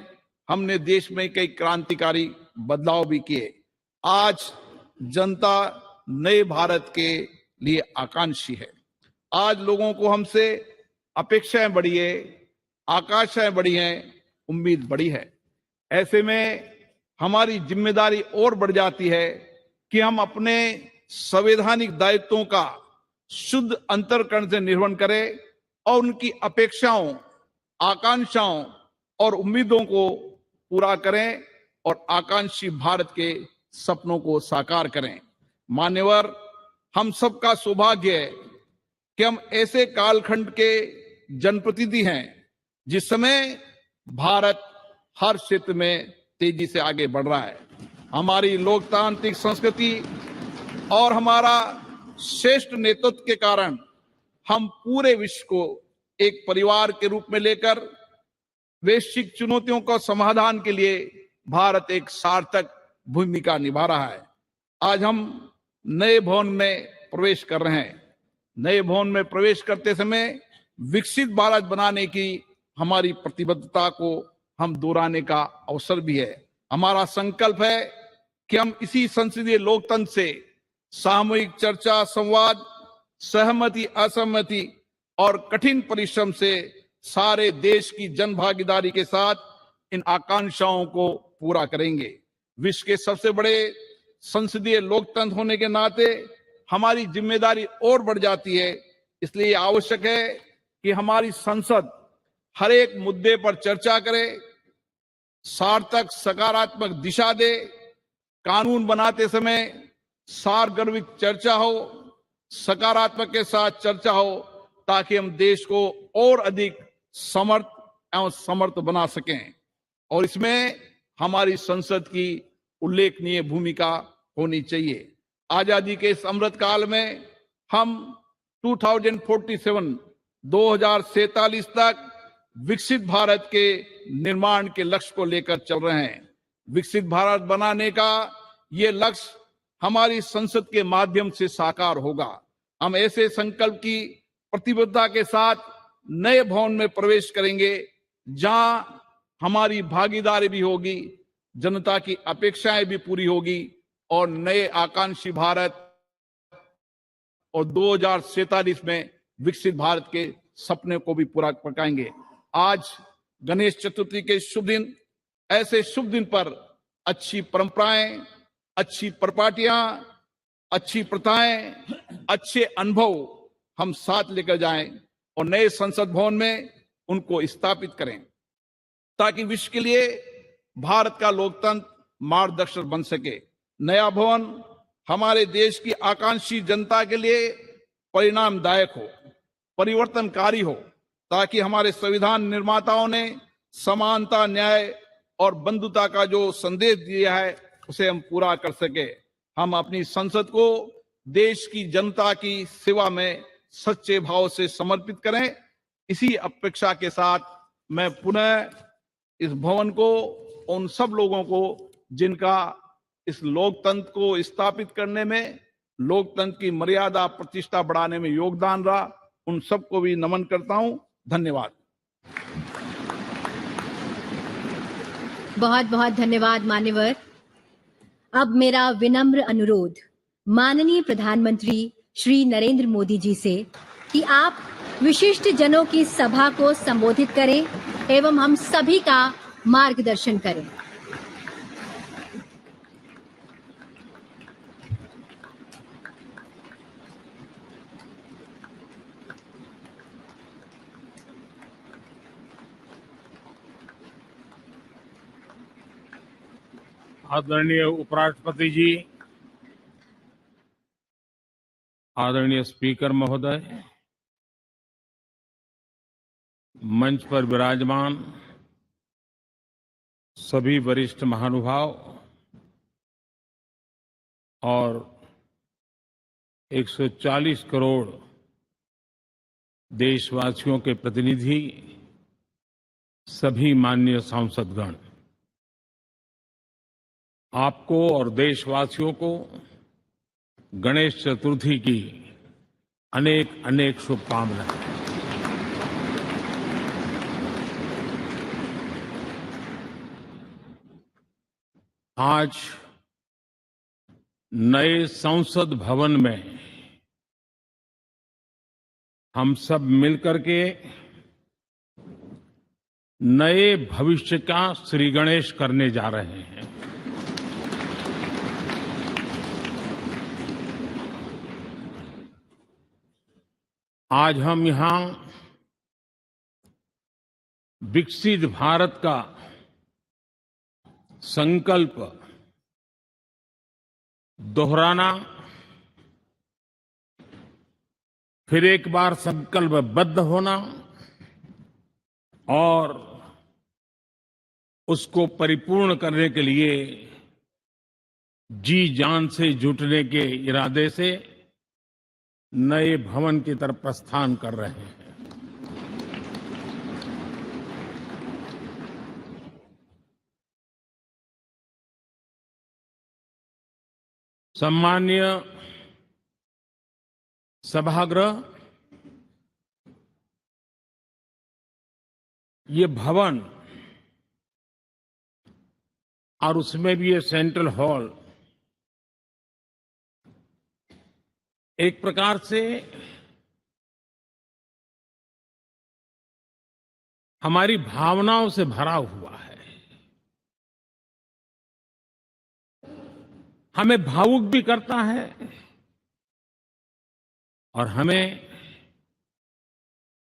हमने देश में कई क्रांतिकारी बदलाव भी किए। आज जनता नए भारत के लिए आकांक्षी है। आज लोगों को हमसे अपेक्षाएं बढ़ी है, आकांक्षाएं बढ़ी हैं, उम्मीद बढ़ी है। ऐसे में हमारी जिम्मेदारी और बढ़ जाती है कि हम अपने संवैधानिक दायित्वों का शुद्ध अंतर्करण से निर्वहन करें और उनकी अपेक्षाओं, आकांक्षाओं और उम्मीदों को पूरा करें और आकांक्षी भारत के सपनों को साकार करें। मान्यवर, हम सबका सौभाग्य है कि हम ऐसे कालखंड के जनप्रतिनिधि हैं जिस समय भारत हर क्षेत्र में तेजी से आगे बढ़ रहा है। हमारी लोकतांत्रिक संस्कृति और हमारा श्रेष्ठ नेतृत्व के कारण हम पूरे विश्व को एक परिवार के रूप में लेकर वैश्विक चुनौतियों का समाधान के लिए भारत एक सार्थक भूमिका निभा रहा है। आज हम नए भवन में प्रवेश कर रहे हैं। नए भवन में प्रवेश करते समय विकसित भारत बनाने की हमारी प्रतिबद्धता को हम दोहराने का अवसर भी है। हमारा संकल्प है कि हम इसी संसदीय लोकतंत्र से सामूहिक चर्चा, संवाद, सहमति, असहमति और कठिन परिश्रम से सारे देश की जन भागीदारी के साथ इन आकांक्षाओं को पूरा करेंगे। विश्व के सबसे बड़े संसदीय लोकतंत्र होने के नाते हमारी जिम्मेदारी और बढ़ जाती है। इसलिए आवश्यक है कि हमारी संसद हर एक मुद्दे पर चर्चा करे, सार्थक सकारात्मक दिशा दे, कानून बनाते समय सारगर्भित चर्चा हो, सकारात्मक के साथ चर्चा हो, ताकि हम देश को और अधिक समर्थ एवं समर्थ बना सकें। और इसमें हमारी संसद की उल्लेखनीय भूमिका होनी चाहिए। आजादी के इस अमृत काल में हम 2047 तक विकसित भारत के निर्माण के लक्ष्य को लेकर चल रहे हैं। विकसित भारत बनाने का ये लक्ष्य हमारी संसद के माध्यम से साकार होगा। हम ऐसे संकल्प की प्रतिबद्धता के साथ नए भवन में प्रवेश करेंगे जहां हमारी भागीदारी भी होगी, जनता की अपेक्षाएं भी पूरी होगी और नए आकांक्षी भारत और 2047 में विकसित भारत के सपने को भी पूरा पकाएंगे। आज गणेश चतुर्थी के शुभ दिन, ऐसे शुभ दिन पर अच्छी परंपराएं, अच्छी परिपाटियां, अच्छी प्रथाएं, अच्छे अनुभव हम साथ लेकर जाएं और नए संसद भवन में उनको स्थापित करें ताकि विश्व के लिए भारत का लोकतंत्र मार्गदर्शक बन सके। नया भवन हमारे देश की आकांक्षी जनता के लिए परिणामदायक हो, परिवर्तनकारी हो, ताकि हमारे संविधान निर्माताओं ने समानता, न्याय और बंधुता का जो संदेश दिया है उसे हम पूरा कर सके। हम अपनी संसद को देश की जनता की सेवा में सच्चे भाव से समर्पित करें। इसी अपेक्षा के साथ मैं पुनः इस भवन को, उन सब लोगों को जिनका इस लोकतंत्र को स्थापित करने में, लोकतंत्र की मर्यादा प्रतिष्ठा बढ़ाने में योगदान रहा, उन सबको भी नमन करता हूं। धन्यवाद। बहुत बहुत धन्यवाद मान्यवर। अब मेरा विनम्र अनुरोध माननीय प्रधानमंत्री श्री नरेंद्र मोदी जी से कि आप विशिष्ट जनों की सभा को संबोधित करें एवं हम सभी का मार्गदर्शन करें। आदरणीय उपराष्ट्रपति जी, आदरणीय स्पीकर महोदय, मंच पर विराजमान सभी वरिष्ठ महानुभाव और 140 करोड़ देशवासियों के प्रतिनिधि, सभी माननीय सांसदगण, आपको और देशवासियों को गणेश चतुर्थी की अनेक अनेक शुभकामनाएं। आज नए संसद भवन में हम सब मिलकर के नए भविष्य का श्री गणेश करने जा रहे हैं। आज हम यहां विकसित भारत का संकल्प दोहराना, फिर एक बार संकल्पबद्ध होना और उसको परिपूर्ण करने के लिए जी जान से जुटने के इरादे से नए भवन की तरफ प्रस्थान कर रहे हैं। सम्माननीय सभागृह, ये भवन और उसमें भी ये सेंट्रल हॉल एक प्रकार से हमारी भावनाओं से भरा हुआ है। हमें भावुक भी करता है और हमें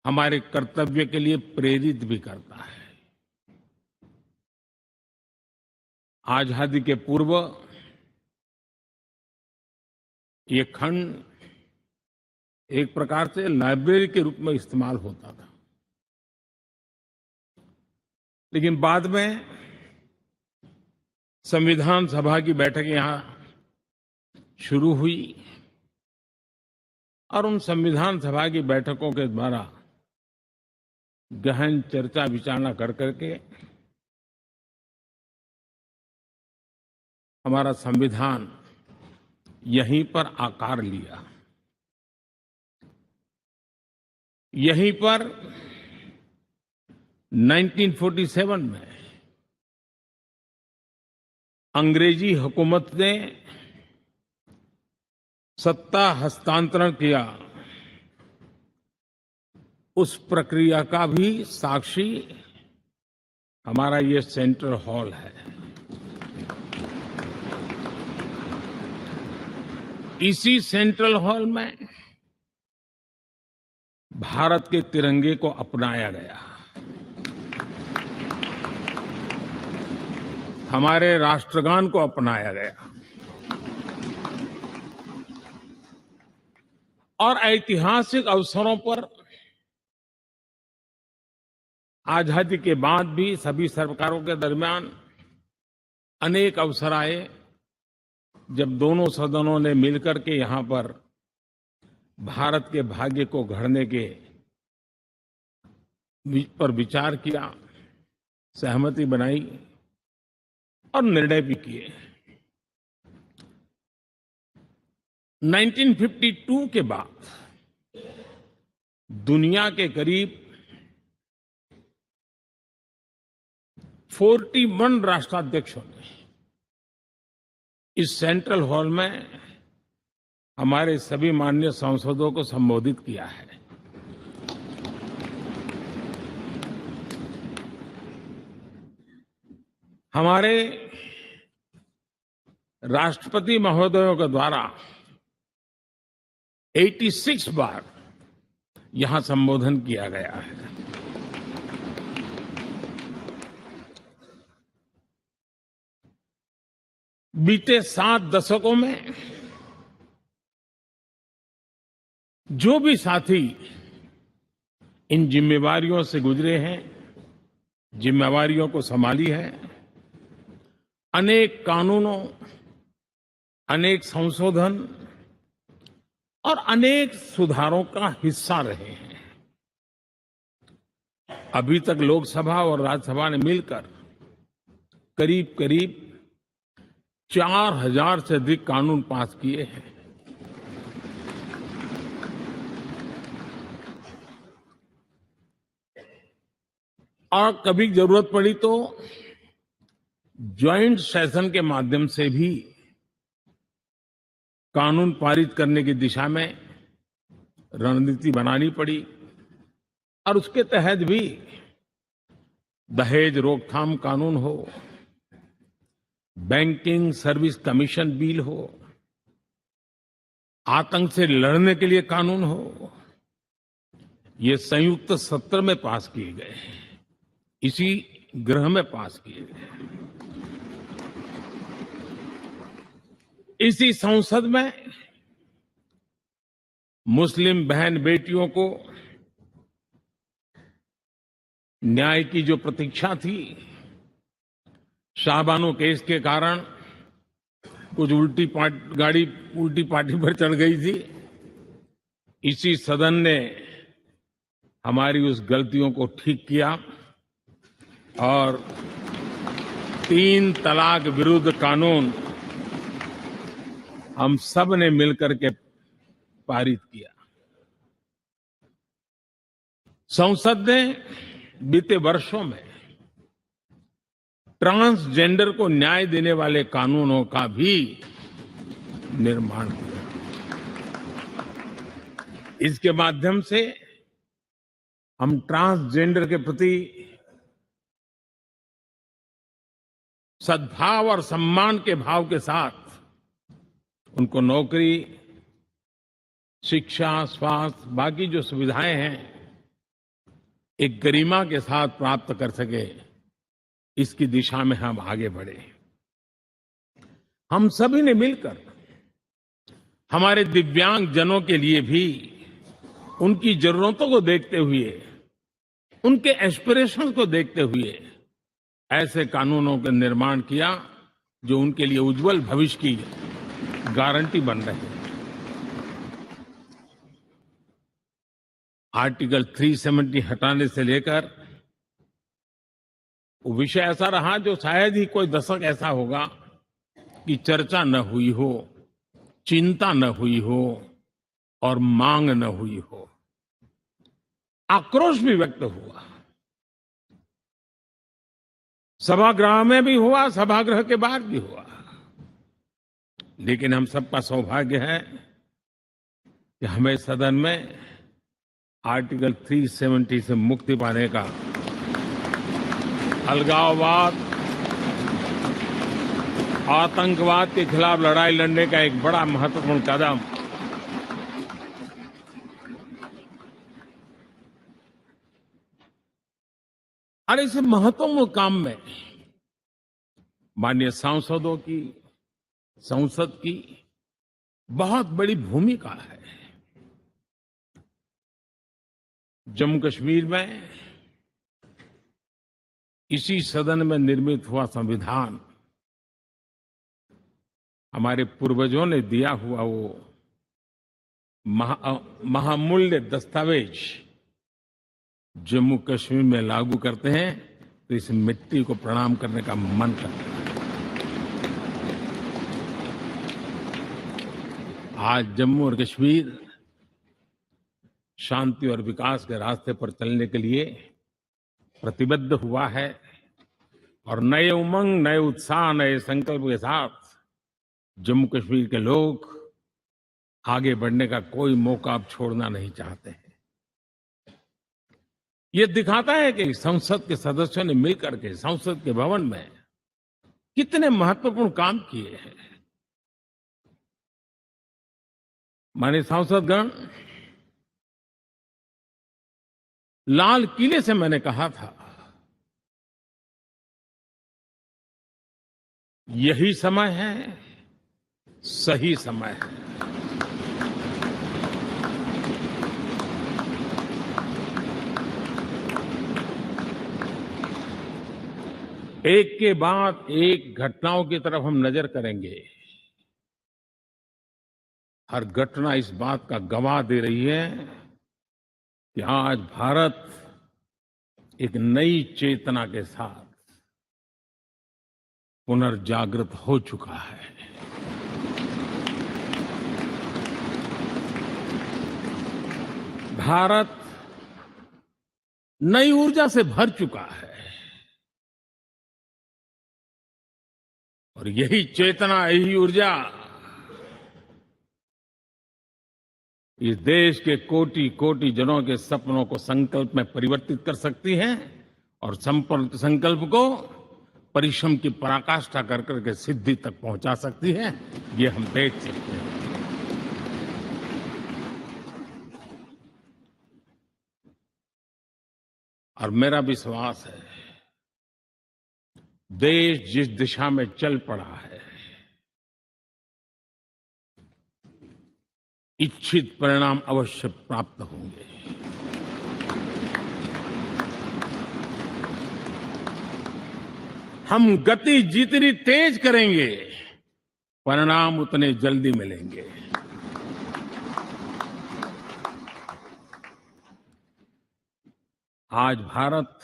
हमारे कर्तव्य के लिए प्रेरित भी करता है। आजादी के पूर्व ये खंड एक प्रकार से लाइब्रेरी के रूप में इस्तेमाल होता था, लेकिन बाद में संविधान सभा की बैठक यहां शुरू हुई और उन संविधान सभा की बैठकों के द्वारा गहन चर्चा विचारणा कर करके हमारा संविधान यहीं पर आकार लिया। यहीं पर 1947 में अंग्रेजी हुकूमत ने सत्ता हस्तांतरण किया, उस प्रक्रिया का भी साक्षी हमारा ये सेंट्रल हॉल है। इसी सेंट्रल हॉल में भारत के तिरंगे को अपनाया गया, हमारे राष्ट्रगान को अपनाया गया और ऐतिहासिक अवसरों पर आजादी के बाद भी सभी सरकारों के दरमियान अनेक अवसर आए जब दोनों सदनों ने मिलकर के यहां पर भारत के भाग्य को गढ़ने के पर विचार किया, सहमति बनाई और निर्णय भी किए। 1952 के बाद दुनिया के करीब 41 राष्ट्राध्यक्षों ने इस सेंट्रल हॉल में हमारे सभी माननीय सांसदों को संबोधित किया है। हमारे राष्ट्रपति महोदयों के द्वारा 86 बार यहां संबोधन किया गया है। बीते 7 दशकों में जो भी साथी इन जिम्मेवारियों से गुजरे हैं, जिम्मेवारियों को संभाली है, अनेक कानूनों, अनेक संशोधन और अनेक सुधारों का हिस्सा रहे हैं। अभी तक लोकसभा और राज्यसभा ने मिलकर करीब करीब 4000 से अधिक कानून पास किए हैं। और कभी जरूरत पड़ी तो ज्वाइंट सेशन के माध्यम से भी कानून पारित करने की दिशा में रणनीति बनानी पड़ी और उसके तहत भी दहेज रोकथाम कानून हो, बैंकिंग सर्विस कमीशन बिल हो, आतंक से लड़ने के लिए कानून हो, ये संयुक्त सत्र में पास किए गए, इसी गृह में पास किए गए। इसी संसद में मुस्लिम बहन बेटियों को न्याय की जो प्रतीक्षा थी, शाहबानो केस के कारण कुछ गाड़ी उल्टी पार्टी पर चढ़ गई थी। इसी सदन ने हमारी उस गलतियों को ठीक किया और 3 तलाक विरुद्ध कानून हम सब ने मिलकर के पारित किया। संसद ने बीते वर्षों में ट्रांसजेंडर को न्याय देने वाले कानूनों का भी निर्माण किया। इसके माध्यम से हम ट्रांसजेंडर के प्रति सद्भाव और सम्मान के भाव के साथ उनको नौकरी, शिक्षा, स्वास्थ्य, बाकी जो सुविधाएं हैं, एक गरिमा के साथ प्राप्त कर सके, इसकी दिशा में हम आगे बढ़े। हम सभी ने मिलकर हमारे दिव्यांग जनों के लिए भी उनकी जरूरतों को देखते हुए, उनके एस्पिरेशन को देखते हुए ऐसे कानूनों का निर्माण किया जो उनके लिए उज्जवल भविष्य की गारंटी बन रहे हैं। आर्टिकल 370 हटाने से लेकर वो विषय ऐसा रहा जो शायद ही कोई दशक ऐसा होगा कि चर्चा न हुई हो, चिंता न हुई हो और मांग न हुई हो। आक्रोश भी व्यक्त हुआ, सभागृह में भी हुआ, सभागृह के बाहर भी हुआ। लेकिन हम सबका सौभाग्य है कि हमें सदन में आर्टिकल 370 से मुक्ति पाने का, अलगाववाद, आतंकवाद के खिलाफ लड़ाई लड़ने का एक बड़ा महत्वपूर्ण कदम और इस महत्वपूर्ण काम में माननीय सांसदों की, संसद की बहुत बड़ी भूमिका है। जम्मू कश्मीर में इसी सदन में निर्मित हुआ संविधान हमारे पूर्वजों ने दिया हुआ वो महामूल्य दस्तावेज जम्मू कश्मीर में लागू करते हैं तो इस मिट्टी को प्रणाम करने का मन करता है। आज जम्मू और कश्मीर शांति और विकास के रास्ते पर चलने के लिए प्रतिबद्ध हुआ है और नए उमंग, नए उत्साह, नए संकल्प के साथ जम्मू कश्मीर के लोग आगे बढ़ने का कोई मौका अब छोड़ना नहीं चाहते हैं। ये दिखाता है कि संसद के सदस्यों ने मिलकर के संसद के भवन में कितने महत्वपूर्ण काम किए हैं। माननीय सांसदगण, लाल किले से मैंने कहा था यही समय है, सही समय है। एक के बाद एक घटनाओं की तरफ हम नजर करेंगे। हर घटना इस बात का गवाह दे रही है कि आज भारत एक नई चेतना के साथ पुनर्जागृत हो चुका है। भारत नई ऊर्जा से भर चुका है और यही चेतना, यही ऊर्जा इस देश के कोटि कोटि जनों के सपनों को संकल्प में परिवर्तित कर सकती है और संकल्प को परिश्रम की पराकाष्ठा कर करके सिद्धि तक पहुंचा सकती है। ये हम देख सकते हैं। और मेरा विश्वास है, देश जिस दिशा में चल पड़ा है, इच्छित परिणाम अवश्य प्राप्त होंगे। हम गति जितनी तेज करेंगे, परिणाम उतने जल्दी मिलेंगे। आज भारत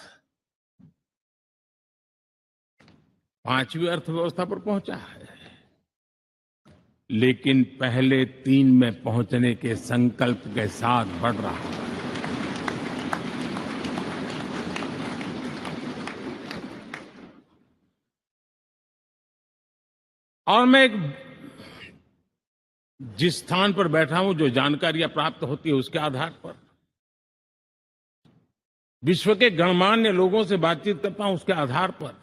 5वीं अर्थव्यवस्था पर पहुंचा है, लेकिन पहले 3 में पहुंचने के संकल्प के साथ बढ़ रहा है। और मैं जिस स्थान पर बैठा हूं, जो जानकारियां प्राप्त होती है, उसके आधार पर विश्व के गणमान्य लोगों से बातचीत करता हूं, उसके आधार पर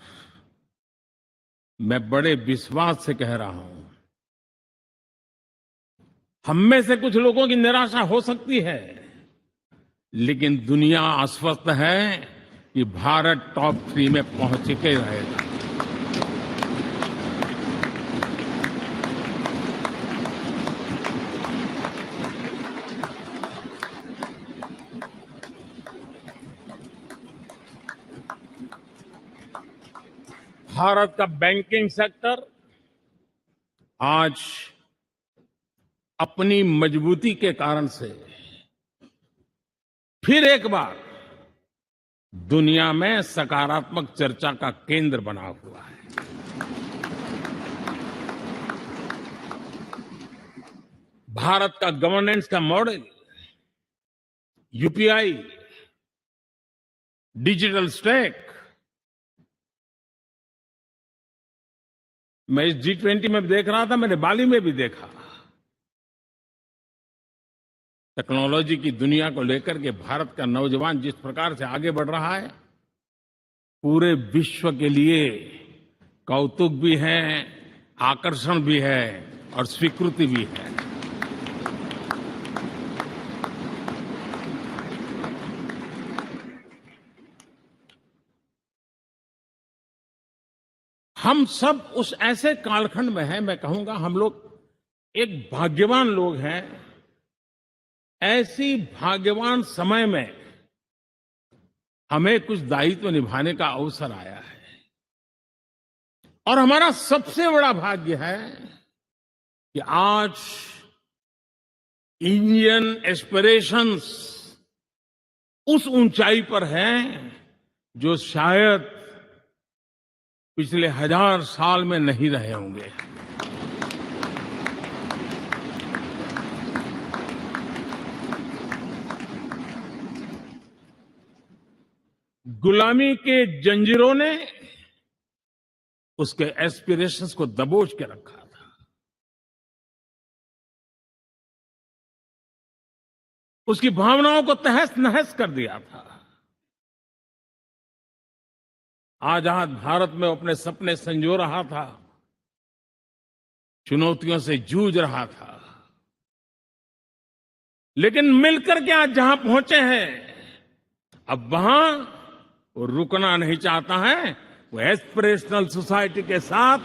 मैं बड़े विश्वास से कह रहा हूं, हम में से कुछ लोगों की निराशा हो सकती है, लेकिन दुनिया आश्वस्त है कि भारत टॉप 3 में पहुंच के रहेगा। भारत का बैंकिंग सेक्टर आज अपनी मजबूती के कारण से फिर एक बार दुनिया में सकारात्मक चर्चा का केंद्र बना हुआ है। भारत का गवर्नेंस का मॉडल, यूपीआई, डिजिटल स्टैक, मैं इस G20 में देख रहा था, मैंने बाली में भी देखा। टेक्नोलॉजी की दुनिया को लेकर के भारत का नौजवान जिस प्रकार से आगे बढ़ रहा है, पूरे विश्व के लिए कौतुक भी है, आकर्षण भी है और स्वीकृति भी है। हम सब उस ऐसे कालखंड में हैं, मैं कहूंगा हम लोग एक भाग्यवान लोग हैं। ऐसी भाग्यवान समय में हमें कुछ दायित्व निभाने का अवसर आया है और हमारा सबसे बड़ा भाग्य है कि आज इंडियन एस्पिरेशंस उस ऊंचाई पर हैं जो शायद पिछले 1000 साल में नहीं रहे होंगे। गुलामी के जंजीरों ने उसके एस्पिरेशंस को दबोच के रखा था। उसकी भावनाओं को तहस नहस कर दिया था। आजाद भारत में अपने सपने संजो रहा था, चुनौतियों से जूझ रहा था, लेकिन मिलकर के आज जहां पहुंचे हैं, अब वहां वो रुकना नहीं चाहता है। वो एस्पिरेशनल सोसाइटी के साथ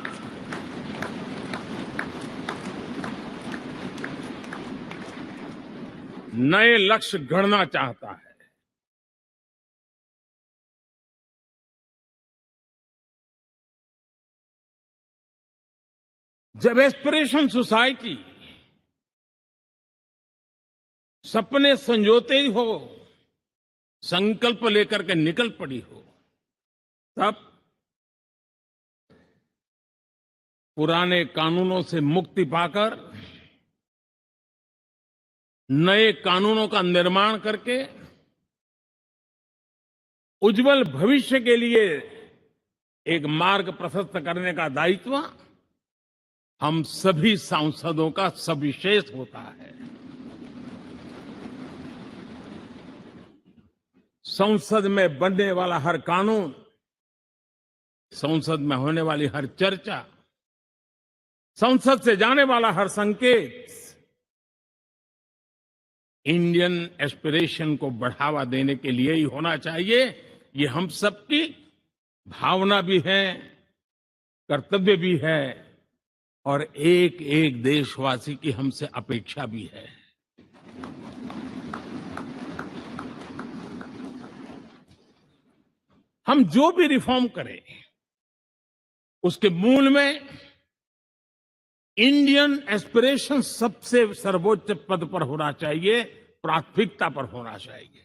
नए लक्ष्य गढ़ना चाहता है। जब एस्पिरेशन सोसाइटी सपने संजोते ही हो, संकल्प लेकर के निकल पड़ी हो, तब पुराने कानूनों से मुक्ति पाकर नए कानूनों का निर्माण करके उज्जवल भविष्य के लिए एक मार्ग प्रशस्त करने का दायित्व हम सभी सांसदों का सविशेष होता है। संसद में बनने वाला हर कानून, संसद में होने वाली हर चर्चा, संसद से जाने वाला हर संकेत इंडियन एस्पिरेशन को बढ़ावा देने के लिए ही होना चाहिए। ये हम सबकी भावना भी है, कर्तव्य भी है और एक एक देशवासी की हमसे अपेक्षा भी है। हम जो भी रिफॉर्म करें उसके मूल में इंडियन एस्पिरेशन सबसे सर्वोच्च पद पर होना चाहिए, प्राथमिकता पर होना चाहिए।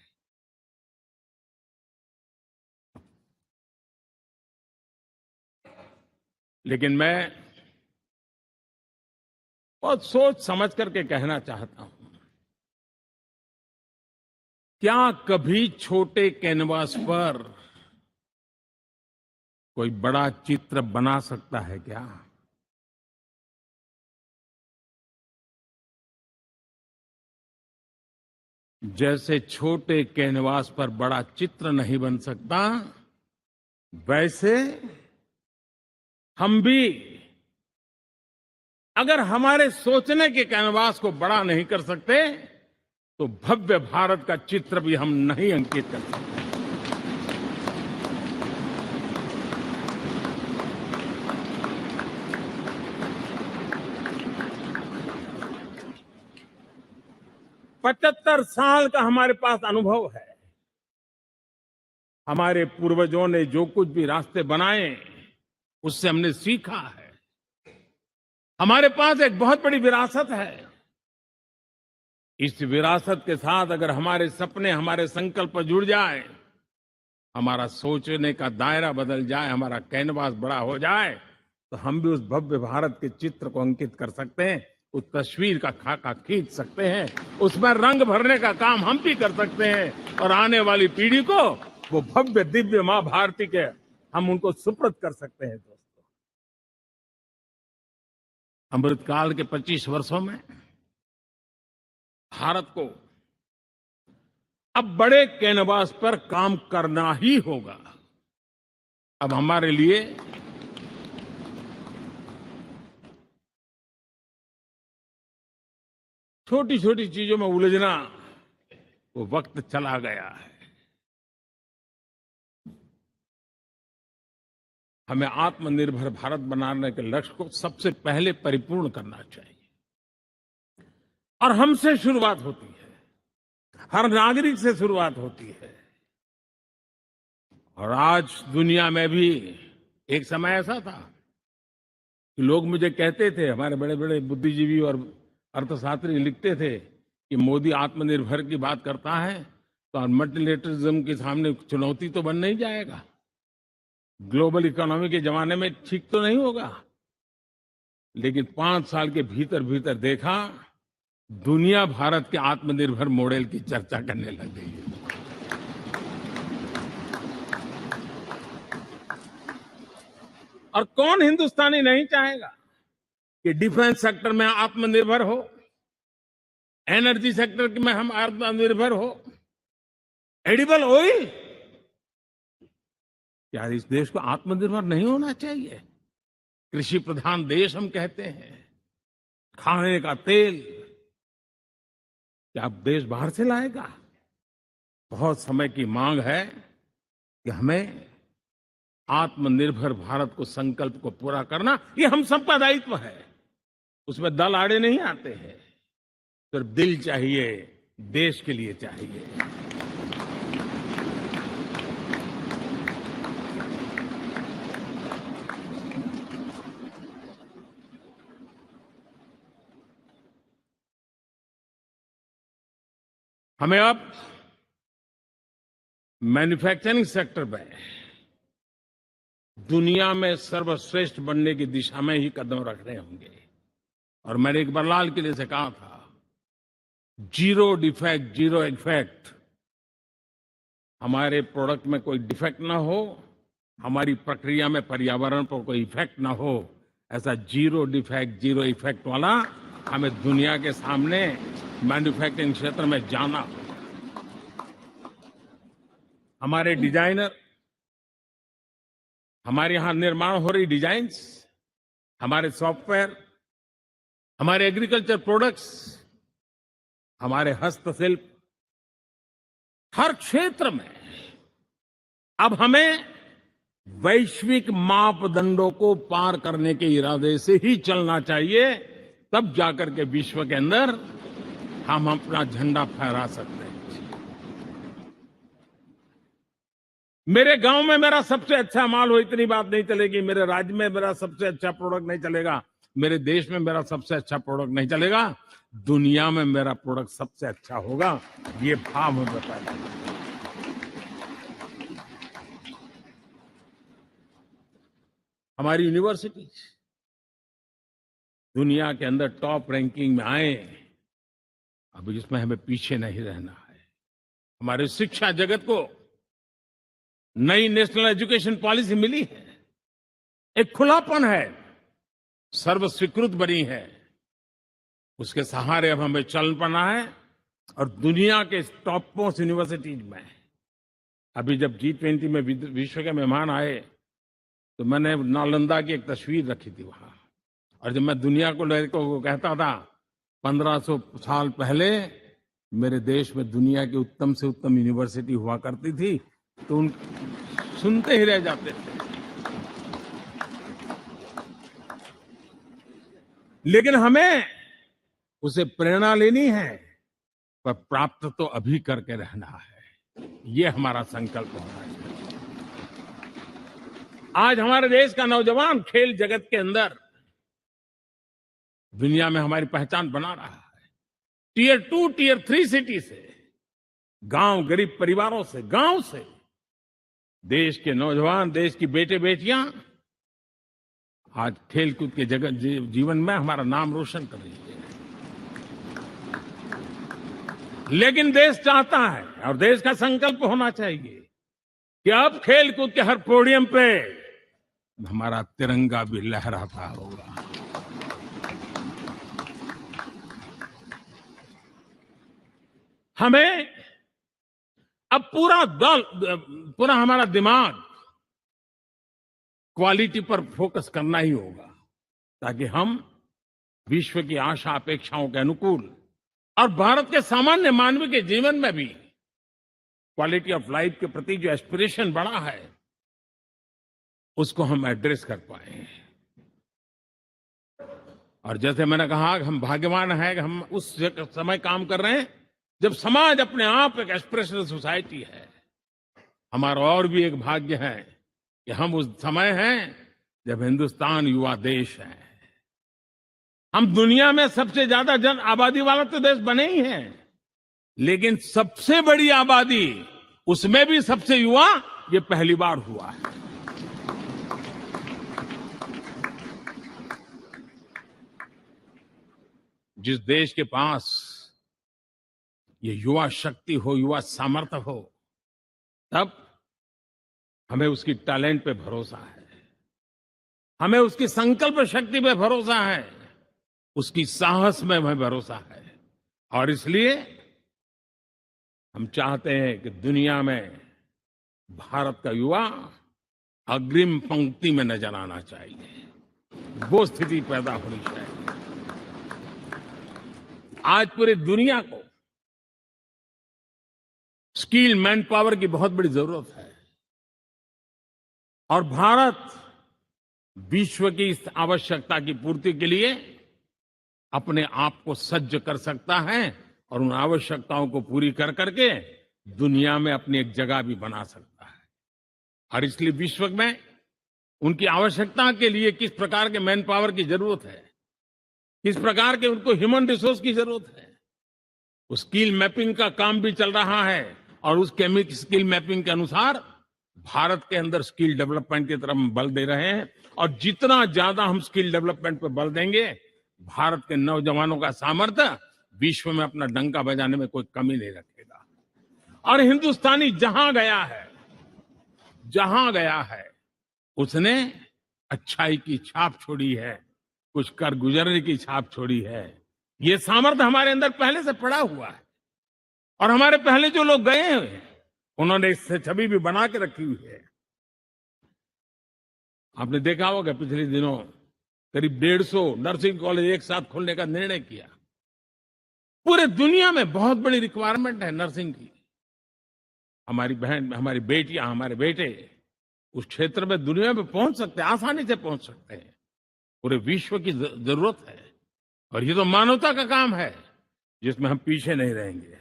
लेकिन मैं बहुत सोच समझ करके कहना चाहता हूं, क्या कभी छोटे कैनवास पर कोई बड़ा चित्र बना सकता है क्या? जैसे छोटे कैनवास पर बड़ा चित्र नहीं बन सकता, वैसे हम भी अगर हमारे सोचने के कैनवास को बड़ा नहीं कर सकते तो भव्य भारत का चित्र भी हम नहीं अंकित कर सकते। पचहत्तर साल का हमारे पास अनुभव है। हमारे पूर्वजों ने जो कुछ भी रास्ते बनाए उससे हमने सीखा है। हमारे पास एक बहुत बड़ी विरासत है। इस विरासत के साथ अगर हमारे सपने, हमारे संकल्प जुड़ जाए, हमारा सोचने का दायरा बदल जाए, हमारा कैनवास बड़ा हो जाए, तो हम भी उस भव्य भारत के चित्र को अंकित कर सकते हैं, उस तस्वीर का खाका खींच सकते हैं, उसमें रंग भरने का काम हम भी कर सकते हैं और आने वाली पीढ़ी को वो भव्य दिव्य मां भारती के हम उनको सुपुर्द कर सकते हैं। दोस्तों, अमृतकाल के 25 वर्षों में भारत को अब बड़े कैनवास पर काम करना ही होगा। अब हमारे लिए छोटी छोटी चीजों में उलझना वो वक्त चला गया है। हमें आत्मनिर्भर भारत बनाने के लक्ष्य को सबसे पहले परिपूर्ण करना चाहिए और हमसे शुरुआत होती है, हर नागरिक से शुरुआत होती है। और आज दुनिया में भी एक समय ऐसा था कि लोग मुझे कहते थे, हमारे बड़े बड़े बुद्धिजीवी और अर्थशास्त्री लिखते थे कि मोदी आत्मनिर्भर की बात करता है तो मल्टीलेटरलिज्म के सामने चुनौती तो बन नहीं जाएगा, ग्लोबल इकोनॉमी के जमाने में ठीक तो नहीं होगा। लेकिन 5 साल के भीतर भीतर देखा, दुनिया भारत के आत्मनिर्भर मॉडल की चर्चा करने लग गई है। और कौन हिंदुस्तानी नहीं चाहेगा कि डिफेंस सेक्टर में आत्मनिर्भर हो, एनर्जी सेक्टर में हम आत्मनिर्भर हो, एडिबल ऑयल, क्या इस देश को आत्मनिर्भर नहीं होना चाहिए? कृषि प्रधान देश हम कहते हैं, खाने का तेल क्या अब देश बाहर से लाएगा? बहुत समय की मांग है कि हमें आत्मनिर्भर भारत को संकल्प को पूरा करना, ये हम सबका दायित्व है। उसमें दल आड़े नहीं आते हैं, सिर्फ दिल चाहिए, देश के लिए चाहिए। हमें अब मैन्युफैक्चरिंग सेक्टर में दुनिया में सर्वश्रेष्ठ बनने की दिशा में ही कदम रखने होंगे। और मैंने एक बार लाल किले से कहा था, जीरो डिफेक्ट जीरो इफेक्ट। हमारे प्रोडक्ट में कोई डिफेक्ट ना हो, हमारी प्रक्रिया में पर्यावरण पर कोई इफेक्ट ना हो, ऐसा जीरो डिफेक्ट जीरो इफेक्ट वाला हमें दुनिया के सामने मैन्युफैक्चरिंग क्षेत्र में जाना हो। हमारे डिजाइनर, हमारे यहां निर्माण हो रही डिजाइन्स, हमारे सॉफ्टवेयर, हमारे एग्रीकल्चर प्रोडक्ट्स, हमारे हस्तशिल्प, हर क्षेत्र में अब हमें वैश्विक मापदंडों को पार करने के इरादे से ही चलना चाहिए, तब जाकर के विश्व के अंदर हम अपना झंडा फहरा सकते हैं। मेरे गांव में मेरा सबसे अच्छा माल हो, इतनी बात नहीं चलेगी। मेरे राज्य में मेरा सबसे अच्छा प्रोडक्ट नहीं चलेगा, मेरे देश में मेरा सबसे अच्छा प्रोडक्ट नहीं चलेगा, दुनिया में मेरा प्रोडक्ट सबसे अच्छा होगा, ये भाव हमें बताया। हमारी यूनिवर्सिटीज दुनिया के अंदर टॉप रैंकिंग में आए, अब इसमें हमें पीछे नहीं रहना है। हमारे शिक्षा जगत को नई नेशनल एजुकेशन पॉलिसी मिली है, एक खुलापन है, सर्व स्वीकृत बनी है, उसके सहारे अब हमें चल पड़ना है। और दुनिया के टॉप मोस्ट यूनिवर्सिटीज में अभी जब G20 में विश्व के मेहमान आए तो मैंने नालंदा की एक तस्वीर रखी थी वहां, और जब मैं दुनिया को कहता था 1500 साल पहले मेरे देश में दुनिया की उत्तम से उत्तम यूनिवर्सिटी हुआ करती थी, तो उन सुनते ही रह जाते थे। लेकिन हमें उसे प्रेरणा लेनी है, पर प्राप्त तो अभी करके रहना है, ये हमारा संकल्प होना चाहिए। आज हमारे देश का नौजवान खेल जगत के अंदर दुनिया में हमारी पहचान बना रहा है। टियर 2, टियर 3 सिटी से, गांव, गरीब परिवारों से, गांव से देश के नौजवान, देश की बेटे बेटियां आज खेलकूद के जगत जीवन में हमारा नाम रोशन कर रही है। लेकिन देश चाहता है और देश का संकल्प होना चाहिए कि अब खेलकूद के हर पोडियम पे हमारा तिरंगा भी लहराता होगा। हमें अब पूरा हमारा दिमाग क्वालिटी पर फोकस करना ही होगा, ताकि हम विश्व की आशा अपेक्षाओं के अनुकूल और भारत के सामान्य मानव के जीवन में भी क्वालिटी ऑफ लाइफ के प्रति जो एस्पिरेशन बढ़ा है, उसको हम एड्रेस कर पाए। और जैसे मैंने कहा कि हम भाग्यवान हैं कि हम उस समय काम कर रहे हैं जब समाज अपने आप एक एस्पिरेशनल सोसाइटी है। हमारा और भी एक भाग्य है कि हम उस समय हैं जब हिंदुस्तान युवा देश है। हम दुनिया में सबसे ज्यादा जन आबादी वाला तो देश बने ही हैं, लेकिन सबसे बड़ी आबादी, उसमें भी सबसे युवा, ये पहली बार हुआ है। जिस देश के पास ये युवा शक्ति हो, युवा सामर्थ्य हो, तब हमें उसकी टैलेंट पे भरोसा है, हमें उसकी संकल्प शक्ति पे भरोसा है, उसकी साहस में हमें भरोसा है। और इसलिए हम चाहते हैं कि दुनिया में भारत का युवा अग्रिम पंक्ति में नजर आना चाहिए, वो स्थिति पैदा होनी चाहिए। आज पूरी दुनिया को स्किल मैन पावर की बहुत बड़ी जरूरत है, और भारत विश्व की इस आवश्यकता की पूर्ति के लिए अपने आप को सज्ज कर सकता है, और उन आवश्यकताओं को पूरी कर करके दुनिया में अपनी एक जगह भी बना सकता है। और इसलिए विश्व में उनकी आवश्यकता के लिए किस प्रकार के मैन पावर की जरूरत है, किस प्रकार के उनको ह्यूमन रिसोर्स की जरूरत है, उस स्किल मैपिंग का काम भी चल रहा है और उस स्किल मैपिंग के अनुसार भारत के अंदर स्किल डेवलपमेंट की तरफ हम बल दे रहे हैं और जितना ज्यादा हम स्किल डेवलपमेंट पर बल देंगे, भारत के नौजवानों का सामर्थ्य विश्व में अपना डंका बजाने में कोई कमी नहीं रखेगा। और हिंदुस्तानी जहां गया है उसने अच्छाई की छाप छोड़ी है, कुछ कर गुजरने की छाप छोड़ी है। ये सामर्थ्य हमारे अंदर पहले से पड़ा हुआ है और हमारे पहले जो लोग गए हैं उन्होंने इससे छवि भी बना के रखी हुई है। आपने देखा होगा पिछले दिनों करीब 150 नर्सिंग कॉलेज एक साथ खोलने का निर्णय किया। पूरे दुनिया में बहुत बड़ी रिक्वायरमेंट है नर्सिंग की। हमारी बहन, हमारी बेटियां, हमारे बेटे उस क्षेत्र में दुनिया में पहुंच सकते हैं, आसानी से पहुंच सकते हैं। पूरे विश्व की जरूरत है और ये तो मानवता का काम है जिसमें हम पीछे नहीं रहेंगे।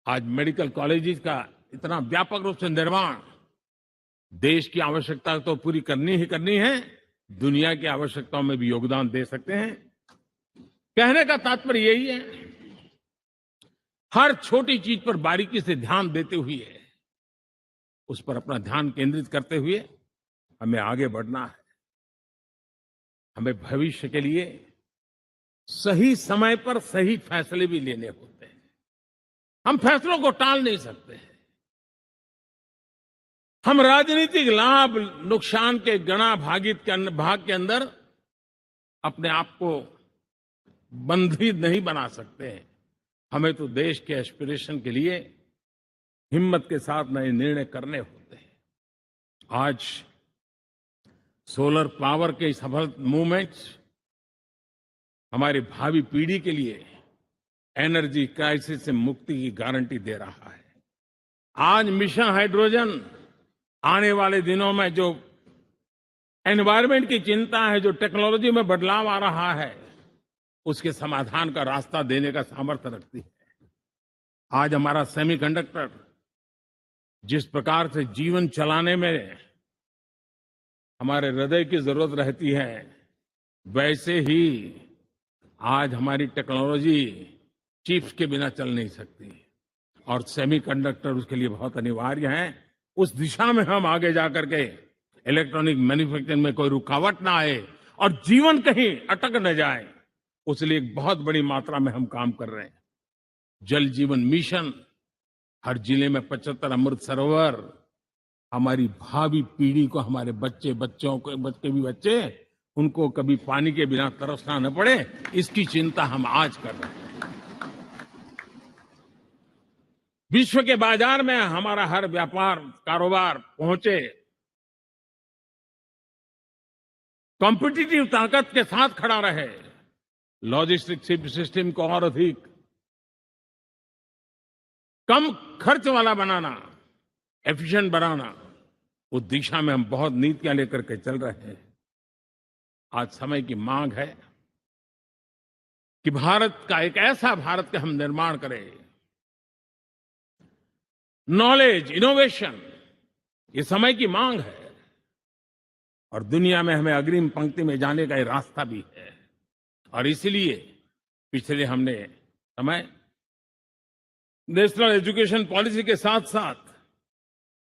आज मेडिकल कॉलेजेस का इतना व्यापक रूप से निर्माण, देश की आवश्यकता तो पूरी करनी ही करनी है, दुनिया की आवश्यकताओं में भी योगदान दे सकते हैं। कहने का तात्पर्य यही है, हर छोटी चीज पर बारीकी से ध्यान देते हुए, उस पर अपना ध्यान केंद्रित करते हुए हमें आगे बढ़ना है। हमें भविष्य के लिए सही समय पर सही फैसले भी लेने होते हैं। हम फैसलों को टाल नहीं सकते। हम राजनीतिक लाभ नुकसान के गणा भाग के अंदर अपने आप को बंधी नहीं बना सकते। हमें तो देश के एस्पिरेशन के लिए हिम्मत के साथ नए निर्णय करने होते हैं। आज सोलर पावर के सफल मूवमेंट्स हमारी भावी पीढ़ी के लिए एनर्जी क्राइसिस से मुक्ति की गारंटी दे रहा है। आज मिशन हाइड्रोजन आने वाले दिनों में जो एनवायरमेंट की चिंता है, जो टेक्नोलॉजी में बदलाव आ रहा है, उसके समाधान का रास्ता देने का सामर्थ्य रखती है। आज हमारा सेमीकंडक्टर जिस प्रकार से जीवन चलाने में हमारे हृदय की जरूरत रहती है, वैसे ही आज हमारी टेक्नोलॉजी चिप्स के बिना चल नहीं सकती और सेमीकंडक्टर उसके लिए बहुत अनिवार्य है। उस दिशा में हम आगे जाकर के इलेक्ट्रॉनिक मैन्युफैक्चरिंग में कोई रुकावट ना आए और जीवन कहीं अटक न जाए, उसलिए एक बहुत बड़ी मात्रा में हम काम कर रहे हैं। जल जीवन मिशन, हर जिले में 75 अमृत सरोवर, हमारी भावी पीढ़ी को, हमारे बच्चे उनको कभी पानी के बिना तरसना न पड़े, इसकी चिंता हम आज कर रहे हैं। विश्व के बाजार में हमारा हर व्यापार कारोबार पहुंचे, कॉम्पिटिटिव ताकत के साथ खड़ा रहे, लॉजिस्टिक सिस्टम को और अधिक कम खर्च वाला बनाना, एफिशिएंट बनाना, उस दिशा में हम बहुत नीतियां लेकर के चल रहे हैं। आज समय की मांग है कि भारत का एक ऐसा भारत का हम निर्माण करें। नॉलेज, इनोवेशन, ये समय की मांग है और दुनिया में हमें अग्रिम पंक्ति में जाने का ये रास्ता भी है। और इसलिए पिछले हमने समय नेशनल एजुकेशन पॉलिसी के साथ साथ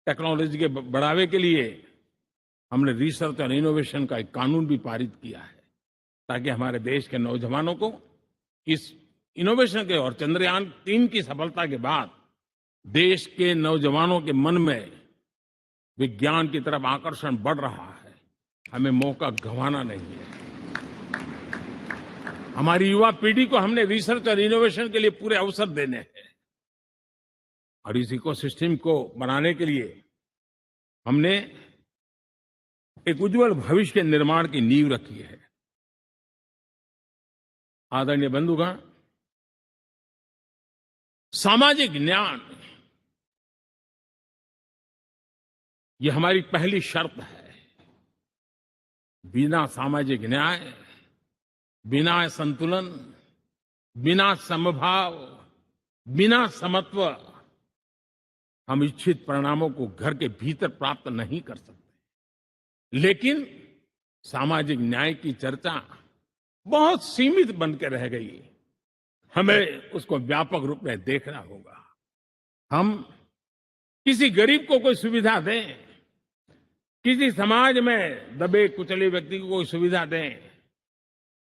टेक्नोलॉजी के बढ़ावे के लिए हमने रिसर्च और इनोवेशन का एक कानून भी पारित किया है, ताकि हमारे देश के नौजवानों को इस इनोवेशन के और चंद्रयान 3 की सफलता के बाद देश के नौजवानों के मन में विज्ञान की तरफ आकर्षण बढ़ रहा है। हमें मौका गंवाना नहीं है। हमारी युवा पीढ़ी को हमने रिसर्च और इनोवेशन के लिए पूरे अवसर देने हैं और इस इकोसिस्टम को बनाने के लिए हमने एक उज्जवल भविष्य के निर्माण की नींव रखी है। आदरणीय बंधुगण, सामाजिक न्याय ये हमारी पहली शर्त है। बिना सामाजिक न्याय, बिना संतुलन, बिना समभाव, बिना समत्व हम इच्छित परिणामों को घर के भीतर प्राप्त नहीं कर सकते। लेकिन सामाजिक न्याय की चर्चा बहुत सीमित बन के रह गई हमें उसको व्यापक रूप में देखना होगा। हम किसी गरीब को कोई सुविधा दें, किसी समाज में दबे कुचले व्यक्ति को कोई सुविधा दें,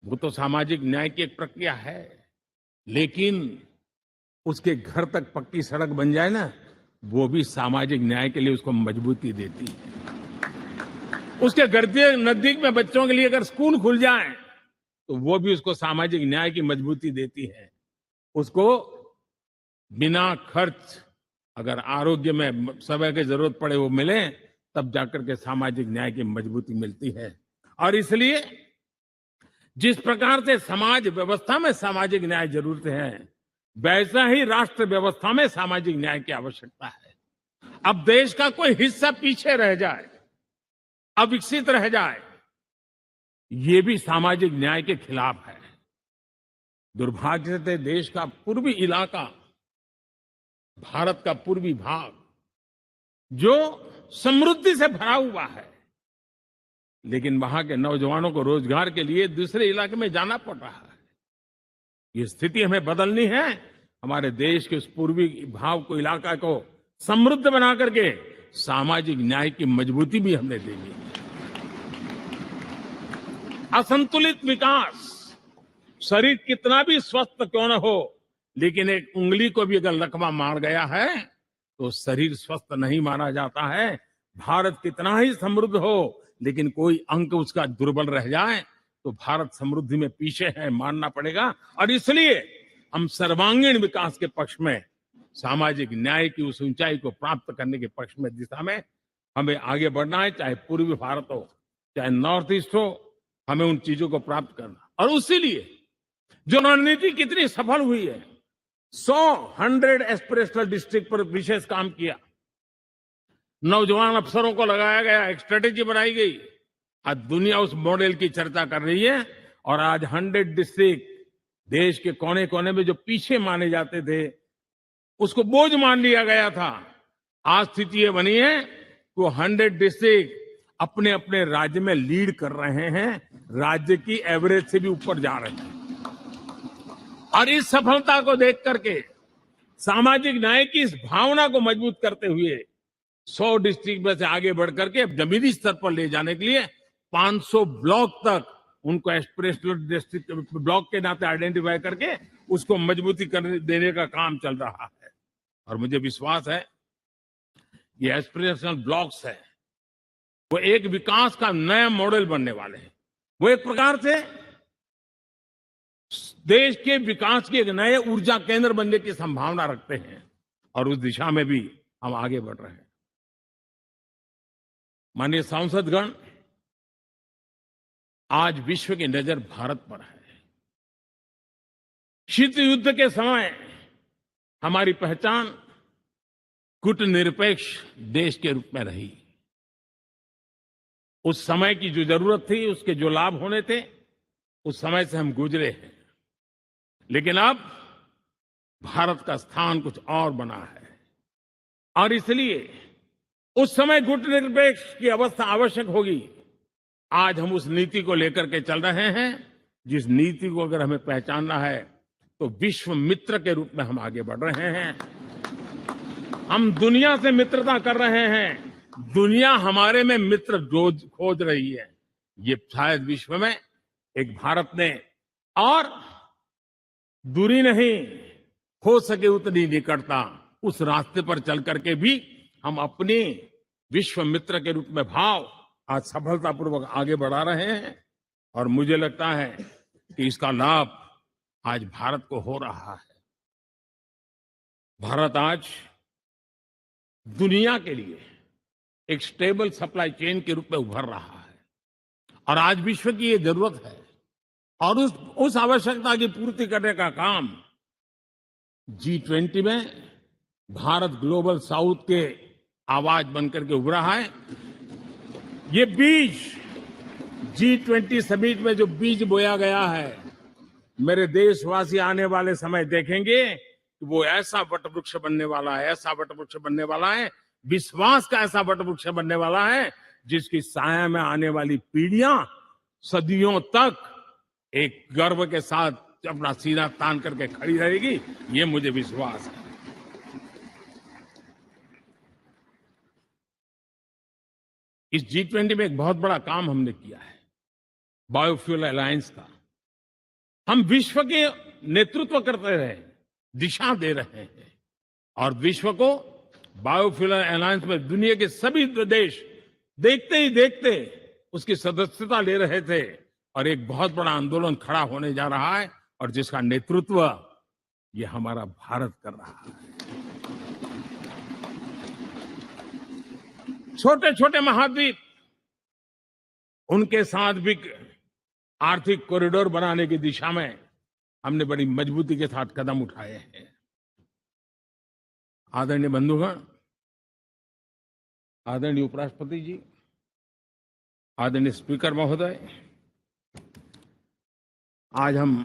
वो तो सामाजिक न्याय की एक प्रक्रिया है। लेकिन उसके घर तक पक्की सड़क बन जाए ना, वो भी सामाजिक न्याय के लिए उसको मजबूती देती है। उसके घर के नजदीक में बच्चों के लिए अगर स्कूल खुल जाए तो वो भी उसको सामाजिक न्याय की मजबूती देती है। उसको बिना खर्च अगर आरोग्य में समय की जरूरत पड़े वो मिले, तब जाकर के सामाजिक न्याय की मजबूती मिलती है। और इसलिए जिस प्रकार से समाज व्यवस्था में सामाजिक न्याय जरूरत है, वैसा ही राष्ट्र व्यवस्था में सामाजिक न्याय की आवश्यकता है। अब देश का कोई हिस्सा पीछे रह जाए, अविकसित रह जाए, ये भी सामाजिक न्याय के खिलाफ है। दुर्भाग्य से देश का पूर्वी इलाका, भारत का पूर्वी भाग, जो समृद्धि से भरा हुआ है, लेकिन वहां के नौजवानों को रोजगार के लिए दूसरे इलाके में जाना पड़ रहा है। ये स्थिति हमें बदलनी है। हमारे देश के उस पूर्वी भाग को, इलाका को समृद्ध बना करके सामाजिक न्याय की मजबूती भी हमने देनी है। असंतुलित विकास, शरीर कितना भी स्वस्थ क्यों न हो, लेकिन एक उंगली को भी अगर लकवा मार गया है तो शरीर स्वस्थ नहीं माना जाता है। भारत कितना ही समृद्ध हो, लेकिन कोई अंग उसका दुर्बल रह जाए तो भारत समृद्धि में पीछे है, मानना पड़ेगा। और इसलिए हम सर्वांगीण विकास के पक्ष में, सामाजिक न्याय की उस ऊंचाई को प्राप्त करने के पक्ष में, दिशा में हमें आगे बढ़ना है। चाहे पूर्वी भारत हो, चाहे नॉर्थ ईस्ट हो, हमें उन चीजों को प्राप्त करना। और उसी लिए जो रणनीति कितनी सफल हुई है, 100 एस्पिरेशनल डिस्ट्रिक्ट पर विशेष काम किया, नौजवान अफसरों को लगाया गया, एक स्ट्रेटेजी बनाई गई। आज दुनिया उस मॉडल की चर्चा कर रही है। और आज 100 डिस्ट्रिक्ट, देश के कोने कोने में जो पीछे माने जाते थे, उसको बोझ मान लिया गया था। आज स्थिति ये बनी है कि वो 100 डिस्ट्रिक्ट अपने अपने राज्य में लीड कर रहे हैं, राज्य की एवरेज से भी ऊपर जा रहे हैं। और इस सफलता को देख करके, सामाजिक न्याय की इस भावना को मजबूत करते हुए 100 डिस्ट्रिक्ट में से आगे बढ़ करके अब जमीनी स्तर पर ले जाने के लिए 500 ब्लॉक तक उनको एस्पिरेशनल डिस्ट्रिक्ट ब्लॉक के नाते आइडेंटिफाई करके उसको मजबूती करने देने का काम चल रहा है। और मुझे विश्वास है ये एस्पिरेशनल ब्लॉक्स है, वो एक विकास का नया मॉडल बनने वाले हैं। वो एक प्रकार से देश के विकास के एक नए ऊर्जा केंद्र बनने की संभावना रखते हैं। और उस दिशा में भी हम आगे बढ़ रहे हैं। माननीय सांसदगण, आज विश्व की नजर भारत पर है। शीत युद्ध के समय हमारी पहचान कूटनिरपेक्ष देश के रूप में रही। उस समय की जो जरूरत थी, उसके जो लाभ होने थे, उस समय से हम गुजरे हैं। लेकिन अब भारत का स्थान कुछ और बना है। और इसलिए उस समय कूटनिरपेक्ष की अवस्था आवश्यक होगी। आज हम उस नीति को लेकर के चल रहे हैं, जिस नीति को अगर हमें पहचानना है तो विश्व मित्र के रूप में हम आगे बढ़ रहे हैं। हम दुनिया से मित्रता कर रहे हैं, दुनिया हमारे में मित्र खोज रही है। ये शायद विश्व में एक भारत ने, और दूरी नहीं, हो सके उतनी निकटता, उस रास्ते पर चल करके भी हम अपने विश्व मित्र के रूप में भाव आज सफलतापूर्वक आगे बढ़ा रहे हैं। और मुझे लगता है कि इसका लाभ आज भारत को हो रहा है। भारत आज दुनिया के लिए एक स्टेबल सप्लाई चेन के रूप में उभर रहा है। और आज विश्व की ये जरूरत है। और उस आवश्यकता की पूर्ति करने का काम G20 में भारत ग्लोबल साउथ के आवाज बनकर के उभरा है। ये बीज G20 समिट में जो बीज बोया गया है, मेरे देशवासी आने वाले समय देखेंगे कि वो ऐसा वटवृक्ष बनने वाला है, ऐसा वटवृक्ष बनने वाला है, विश्वास का ऐसा वटवृक्ष बनने वाला है, जिसकी साया में आने वाली पीढ़ियां सदियों तक एक गर्व के साथ अपना सीना तान करके खड़ी रहेगी, ये मुझे विश्वास है। इस G20 में एक बहुत बड़ा काम हमने किया है, बायोफ्यूल अलायंस का। हम विश्व के नेतृत्व करते रहे, दिशा दे रहे हैं, और विश्व को बायोफ्यूल अलायंस में दुनिया के सभी देश देखते ही देखते उसकी सदस्यता ले रहे थे, और एक बहुत बड़ा आंदोलन खड़ा होने जा रहा है, और जिसका नेतृत्व ये हमारा भारत कर रहा है। छोटे छोटे महाद्वीप, उनके साथ भी आर्थिक कॉरिडोर बनाने की दिशा में हमने बड़ी मजबूती के साथ कदम उठाए हैं। आदरणीय बंधुगण, आदरणीय उपराष्ट्रपति जी, आदरणीय स्पीकर महोदय, आज हम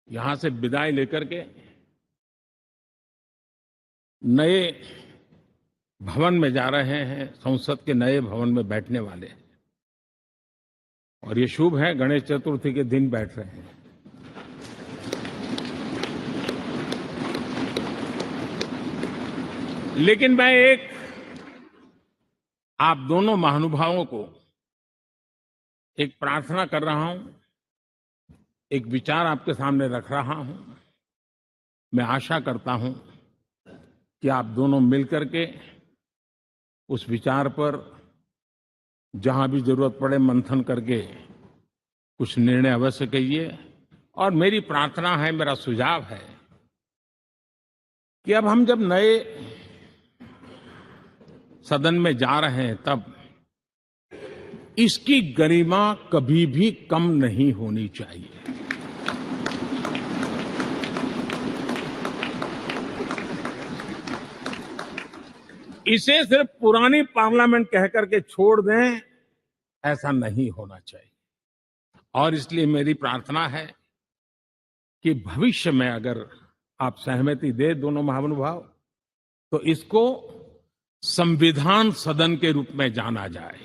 यहां से विदाई लेकर के नए भवन में जा रहे हैं, संसद के नए भवन में बैठने वाले हैं, और ये शुभ है, गणेश चतुर्थी के दिन बैठ रहे हैं। लेकिन मैं एक आप दोनों महानुभावों को एक प्रार्थना कर रहा हूं, एक विचार आपके सामने रख रहा हूं। मैं आशा करता हूं कि आप दोनों मिलकर के उस विचार पर जहां भी जरूरत पड़े मंथन करके कुछ निर्णय अवश्य कीजिए। और मेरी प्रार्थना है, मेरा सुझाव है कि अब हम जब नए सदन में जा रहे हैं, तब इसकी गरिमा कभी भी कम नहीं होनी चाहिए। इसे सिर्फ पुरानी पार्लियामेंट कह करके छोड़ दें, ऐसा नहीं होना चाहिए। और इसलिए मेरी प्रार्थना है कि भविष्य में अगर आप सहमति दे दोनों महानुभाव, तो इसको संविधान सदन के रूप में जाना जाए।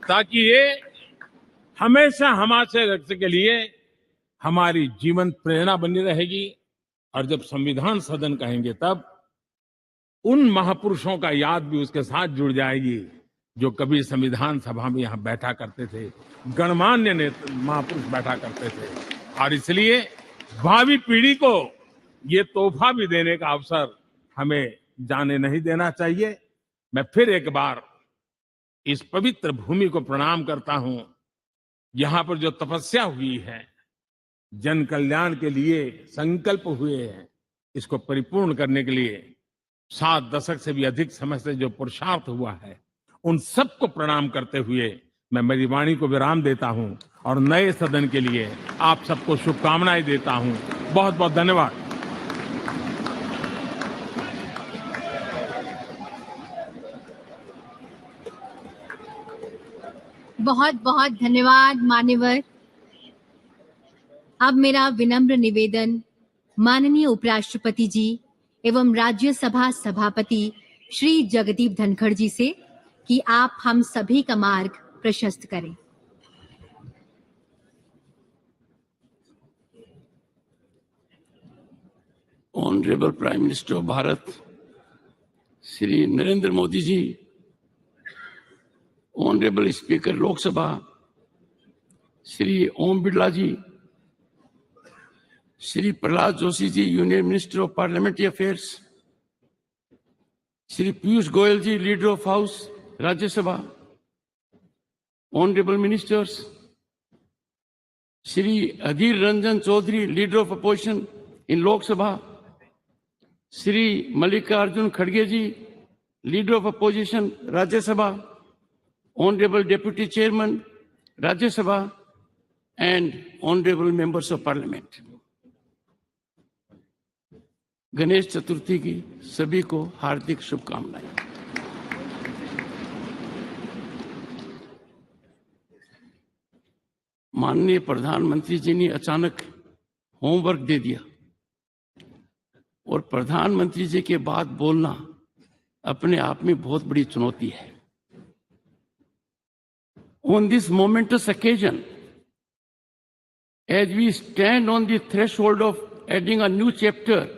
ताकि ये हमेशा हमारे रक्त के लिए हमारी जीवन प्रेरणा बनी रहेगी। और जब संविधान सदन कहेंगे, तब उन महापुरुषों का याद भी उसके साथ जुड़ जाएगी जो कभी संविधान सभा में यहां बैठा करते थे, गणमान्य महापुरुष बैठा करते थे। और इसलिए भावी पीढ़ी को ये तोहफा भी देने का अवसर हमें जाने नहीं देना चाहिए। मैं फिर एक बार इस पवित्र भूमि को प्रणाम करता हूं। यहां पर जो तपस्या हुई है, जन कल्याण के लिए संकल्प हुए हैं, इसको परिपूर्ण करने के लिए 7 दशक से भी अधिक समय से जो पुरुषार्थ हुआ है, उन सबको प्रणाम करते हुए मैं मेरी वाणी को विराम देता हूं और नए सदन के लिए आप सबको शुभकामनाएं देता हूं। बहुत बहुत धन्यवाद। बहुत बहुत धन्यवाद मान्यवर। अब मेरा विनम्र निवेदन माननीय उपराष्ट्रपति जी एवं राज्यसभा सभापति श्री जगदीप धनखड़ जी से कि आप हम सभी का मार्ग प्रशस्त करें। Honourable prime minister of Bharat Shri Narendra Modi ji, honourable speaker Lok Sabha Shri Om Birla ji, Shri Pralhad Joshi ji, union minister of parliamentary affairs, Shri Piyush Goyal ji, leader of house Rajya Sabha, honourable ministers, Shri Adhir Ranjan Chowdhury, leader of opposition in Lok Sabha, Shri Mallikarjun खड़गे ji, leader of opposition Rajya Sabha, honourable deputy chairman Rajya Sabha, and honourable members of parliament. Ganesh Chaturthi की सभी को हार्दिक शुभकामनाएं। माननीय प्रधानमंत्री जी ने अचानक homework दे दिया और प्रधानमंत्री जी के बाद बोलना अपने आप में बहुत बड़ी चुनौती है। On this momentous occasion, as we stand on the threshold of adding a new chapter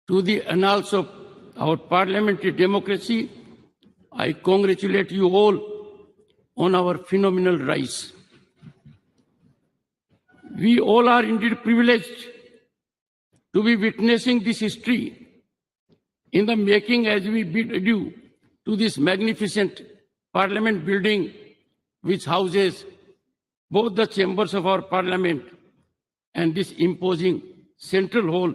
to the annals of our parliamentary democracy, I congratulate you all on our phenomenal rise. We all are indeed privileged to be witnessing this history in the making as we bid adieu to this magnificent parliament building which houses both the chambers of our parliament and this imposing central hall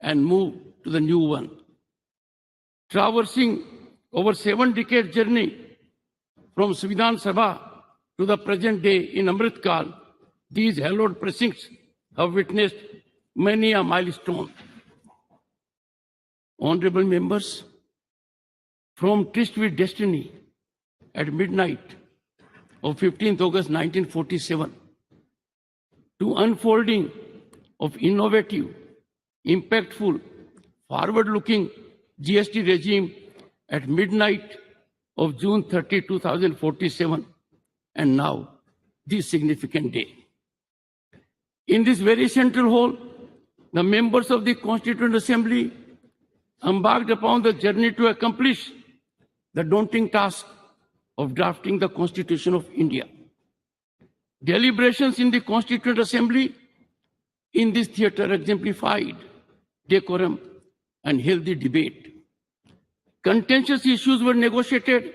and move to the new one. Traversing over 7-decade journey from Sabha to the present day in Amritkal, these hallowed precincts have witnessed many a milestone. Honorable members, from tryst with destiny at midnight of 15th August 1947 to unfolding of innovative, impactful, forward-looking GST regime at midnight of June 30, 2047, and now this significant day. In this very central hall, the members of the Constituent Assembly embarked upon the journey to accomplish the daunting task of drafting the Constitution of India. Deliberations in the Constituent Assembly in this theatre exemplified decorum and healthy debate. Contentious issues were negotiated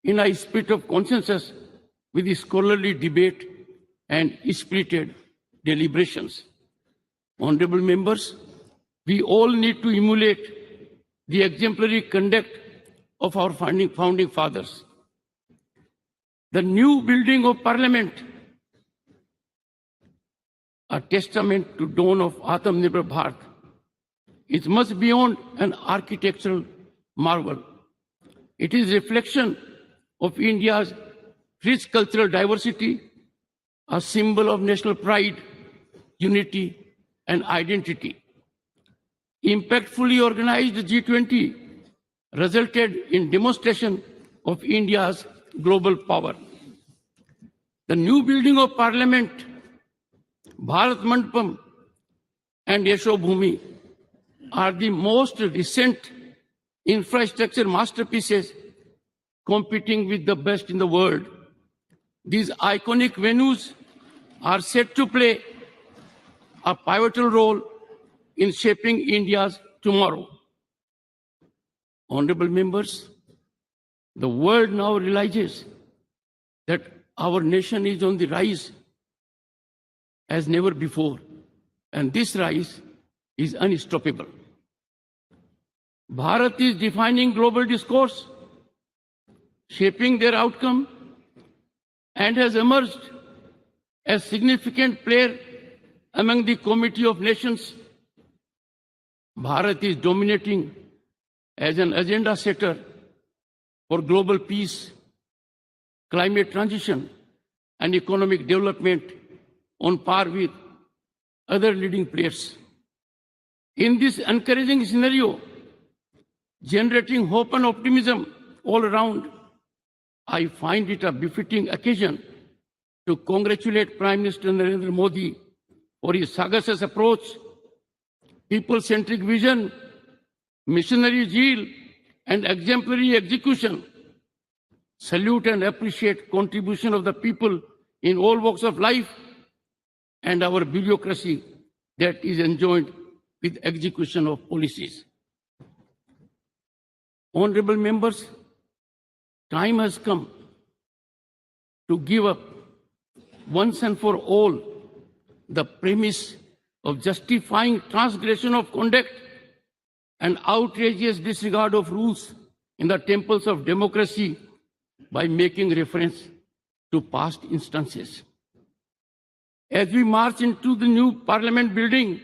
in a spirit of consensus with scholarly debate and spirited deliberations. Honorable members, we all need to emulate the exemplary conduct of our founding fathers. The new building of Parliament, a testament to dawn of Atmanirbhar Bharat, is much beyond an architectural marvel. It is a reflection of India's rich cultural diversity, a symbol of national pride, unity, and identity. Impactfully organized G20 resulted in demonstration of India's global power. The new building of Parliament, Bharat Mandapam and Yasho Bhumi are the most recent infrastructure masterpieces competing with the best in the world. These iconic venues are set to play a pivotal role in shaping India's tomorrow. Honorable members, the world now realizes that our nation is on the rise as never before, and this rise is unstoppable. Bharat is defining global discourse, shaping their outcome, and has emerged as significant player among the Committee of Nations. Bharat is dominating as an agenda setter for global peace, climate transition, and economic development on par with other leading players. In this encouraging scenario, generating hope and optimism all around, I find it a befitting occasion to congratulate Prime Minister Narendra Modi for his sagacious approach, people-centric vision, missionary zeal, and exemplary execution. Salute and appreciate contribution of the people in all walks of life and our bureaucracy that is enjoined with execution of policies. Honorable members, time has come to give up once and for all the premise of justifying transgression of conduct and outrageous disregard of rules in the temples of democracy by making reference to past instances. As we march into the new Parliament building,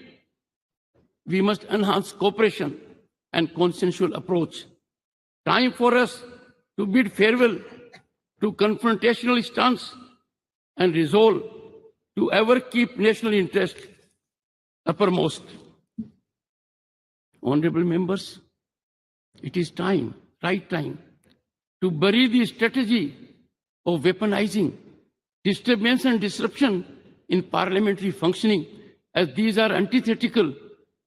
we must enhance cooperation and consensual approach. Time for us to bid farewell to confrontational stance and resolve to ever keep national interest uppermost. Honorable members, it is time, right time, to bury the strategy of weaponizing disturbance and disruption in parliamentary functioning, as these are antithetical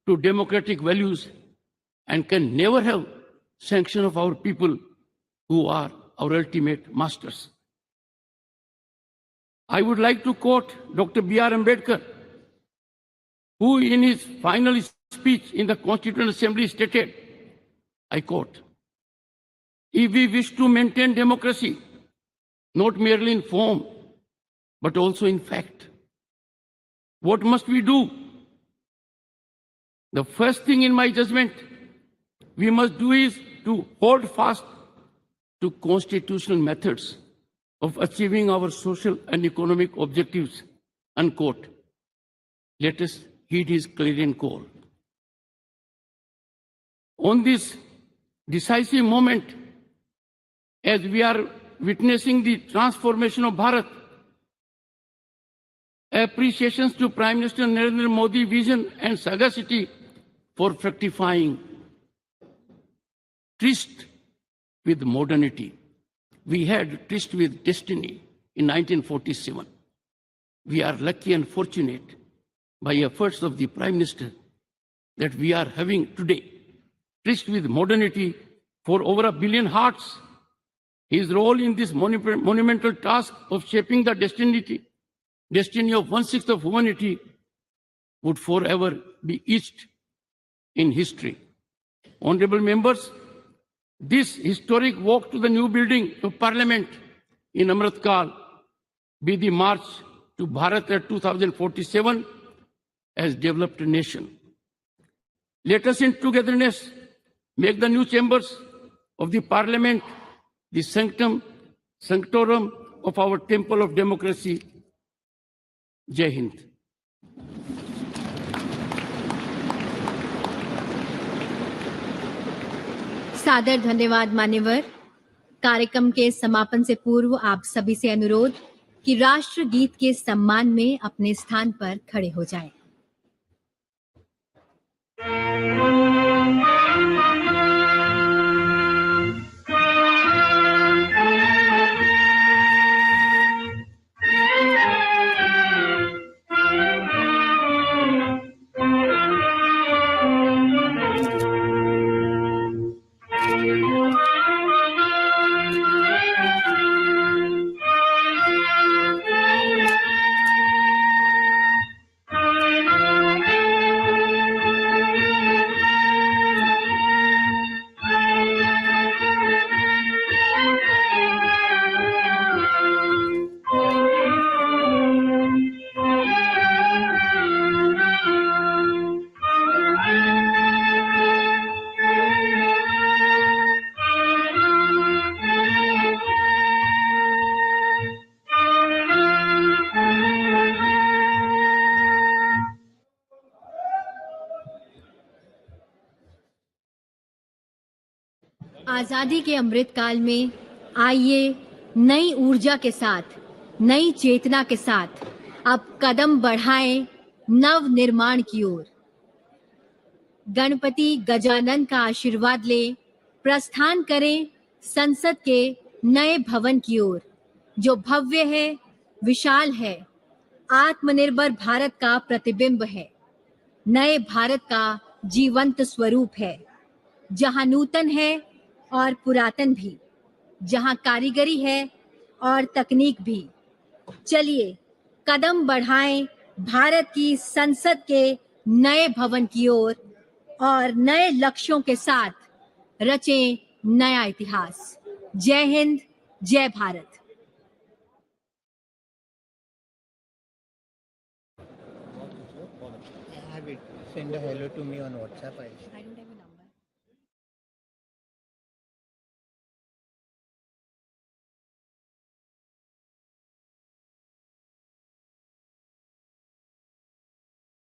to democratic values and can never have sanction of our people who are our ultimate masters. I would like to quote Dr. B.R. Ambedkar, who in his final speech in the Constituent Assembly stated, I quote, "If we wish to maintain democracy, not merely in form, but also in fact, what must we do? The first thing in my judgment we must do is to hold fast to constitutional methods of achieving our social and economic objectives," unquote. Let us heed his clarion call. On this decisive moment, as we are witnessing the transformation of Bharat, appreciations to Prime Minister Narendra Modi's vision and sagacity for fructifying tryst with modernity. We had tryst with destiny in 1947. We are lucky and fortunate by efforts of the Prime Minister that we are having today tryst with modernity for over 1 billion hearts. His role in this monumental task of shaping the destiny of 1/6 of humanity would forever be etched in history. Honorable members, this historic walk to the new building of Parliament in Amrit Kal be the march to Bharat at 2047 as developed nation. Let us in togetherness make the new chambers of the Parliament the sanctorum of our temple of democracy. Jai Hind. सादर धन्यवाद मान्यवर। कार्यक्रम के समापन से पूर्व आप सभी से अनुरोध कि राष्ट्र गीत के सम्मान में अपने स्थान पर खड़े हो जाएं। आजादी के अमृत काल में आइए नई ऊर्जा के साथ, नई चेतना के साथ अब कदम बढ़ाएं नव निर्माण की ओर। गणपति गजानन का आशीर्वाद ले प्रस्थान करें संसद के नए भवन की ओर, जो भव्य है, विशाल है, आत्मनिर्भर भारत का प्रतिबिंब है, नए भारत का जीवंत स्वरूप है, जहां नूतन है और पुरातन भी, जहां कारीगरी है और तकनीक भी। चलिए कदम बढ़ाएं भारत की संसद के नए भवन की ओर और नए लक्ष्यों के साथ रचें नया इतिहास। जय हिंद, जय Bharat. Have it. Send a hello to me on WhatsApp. I don't have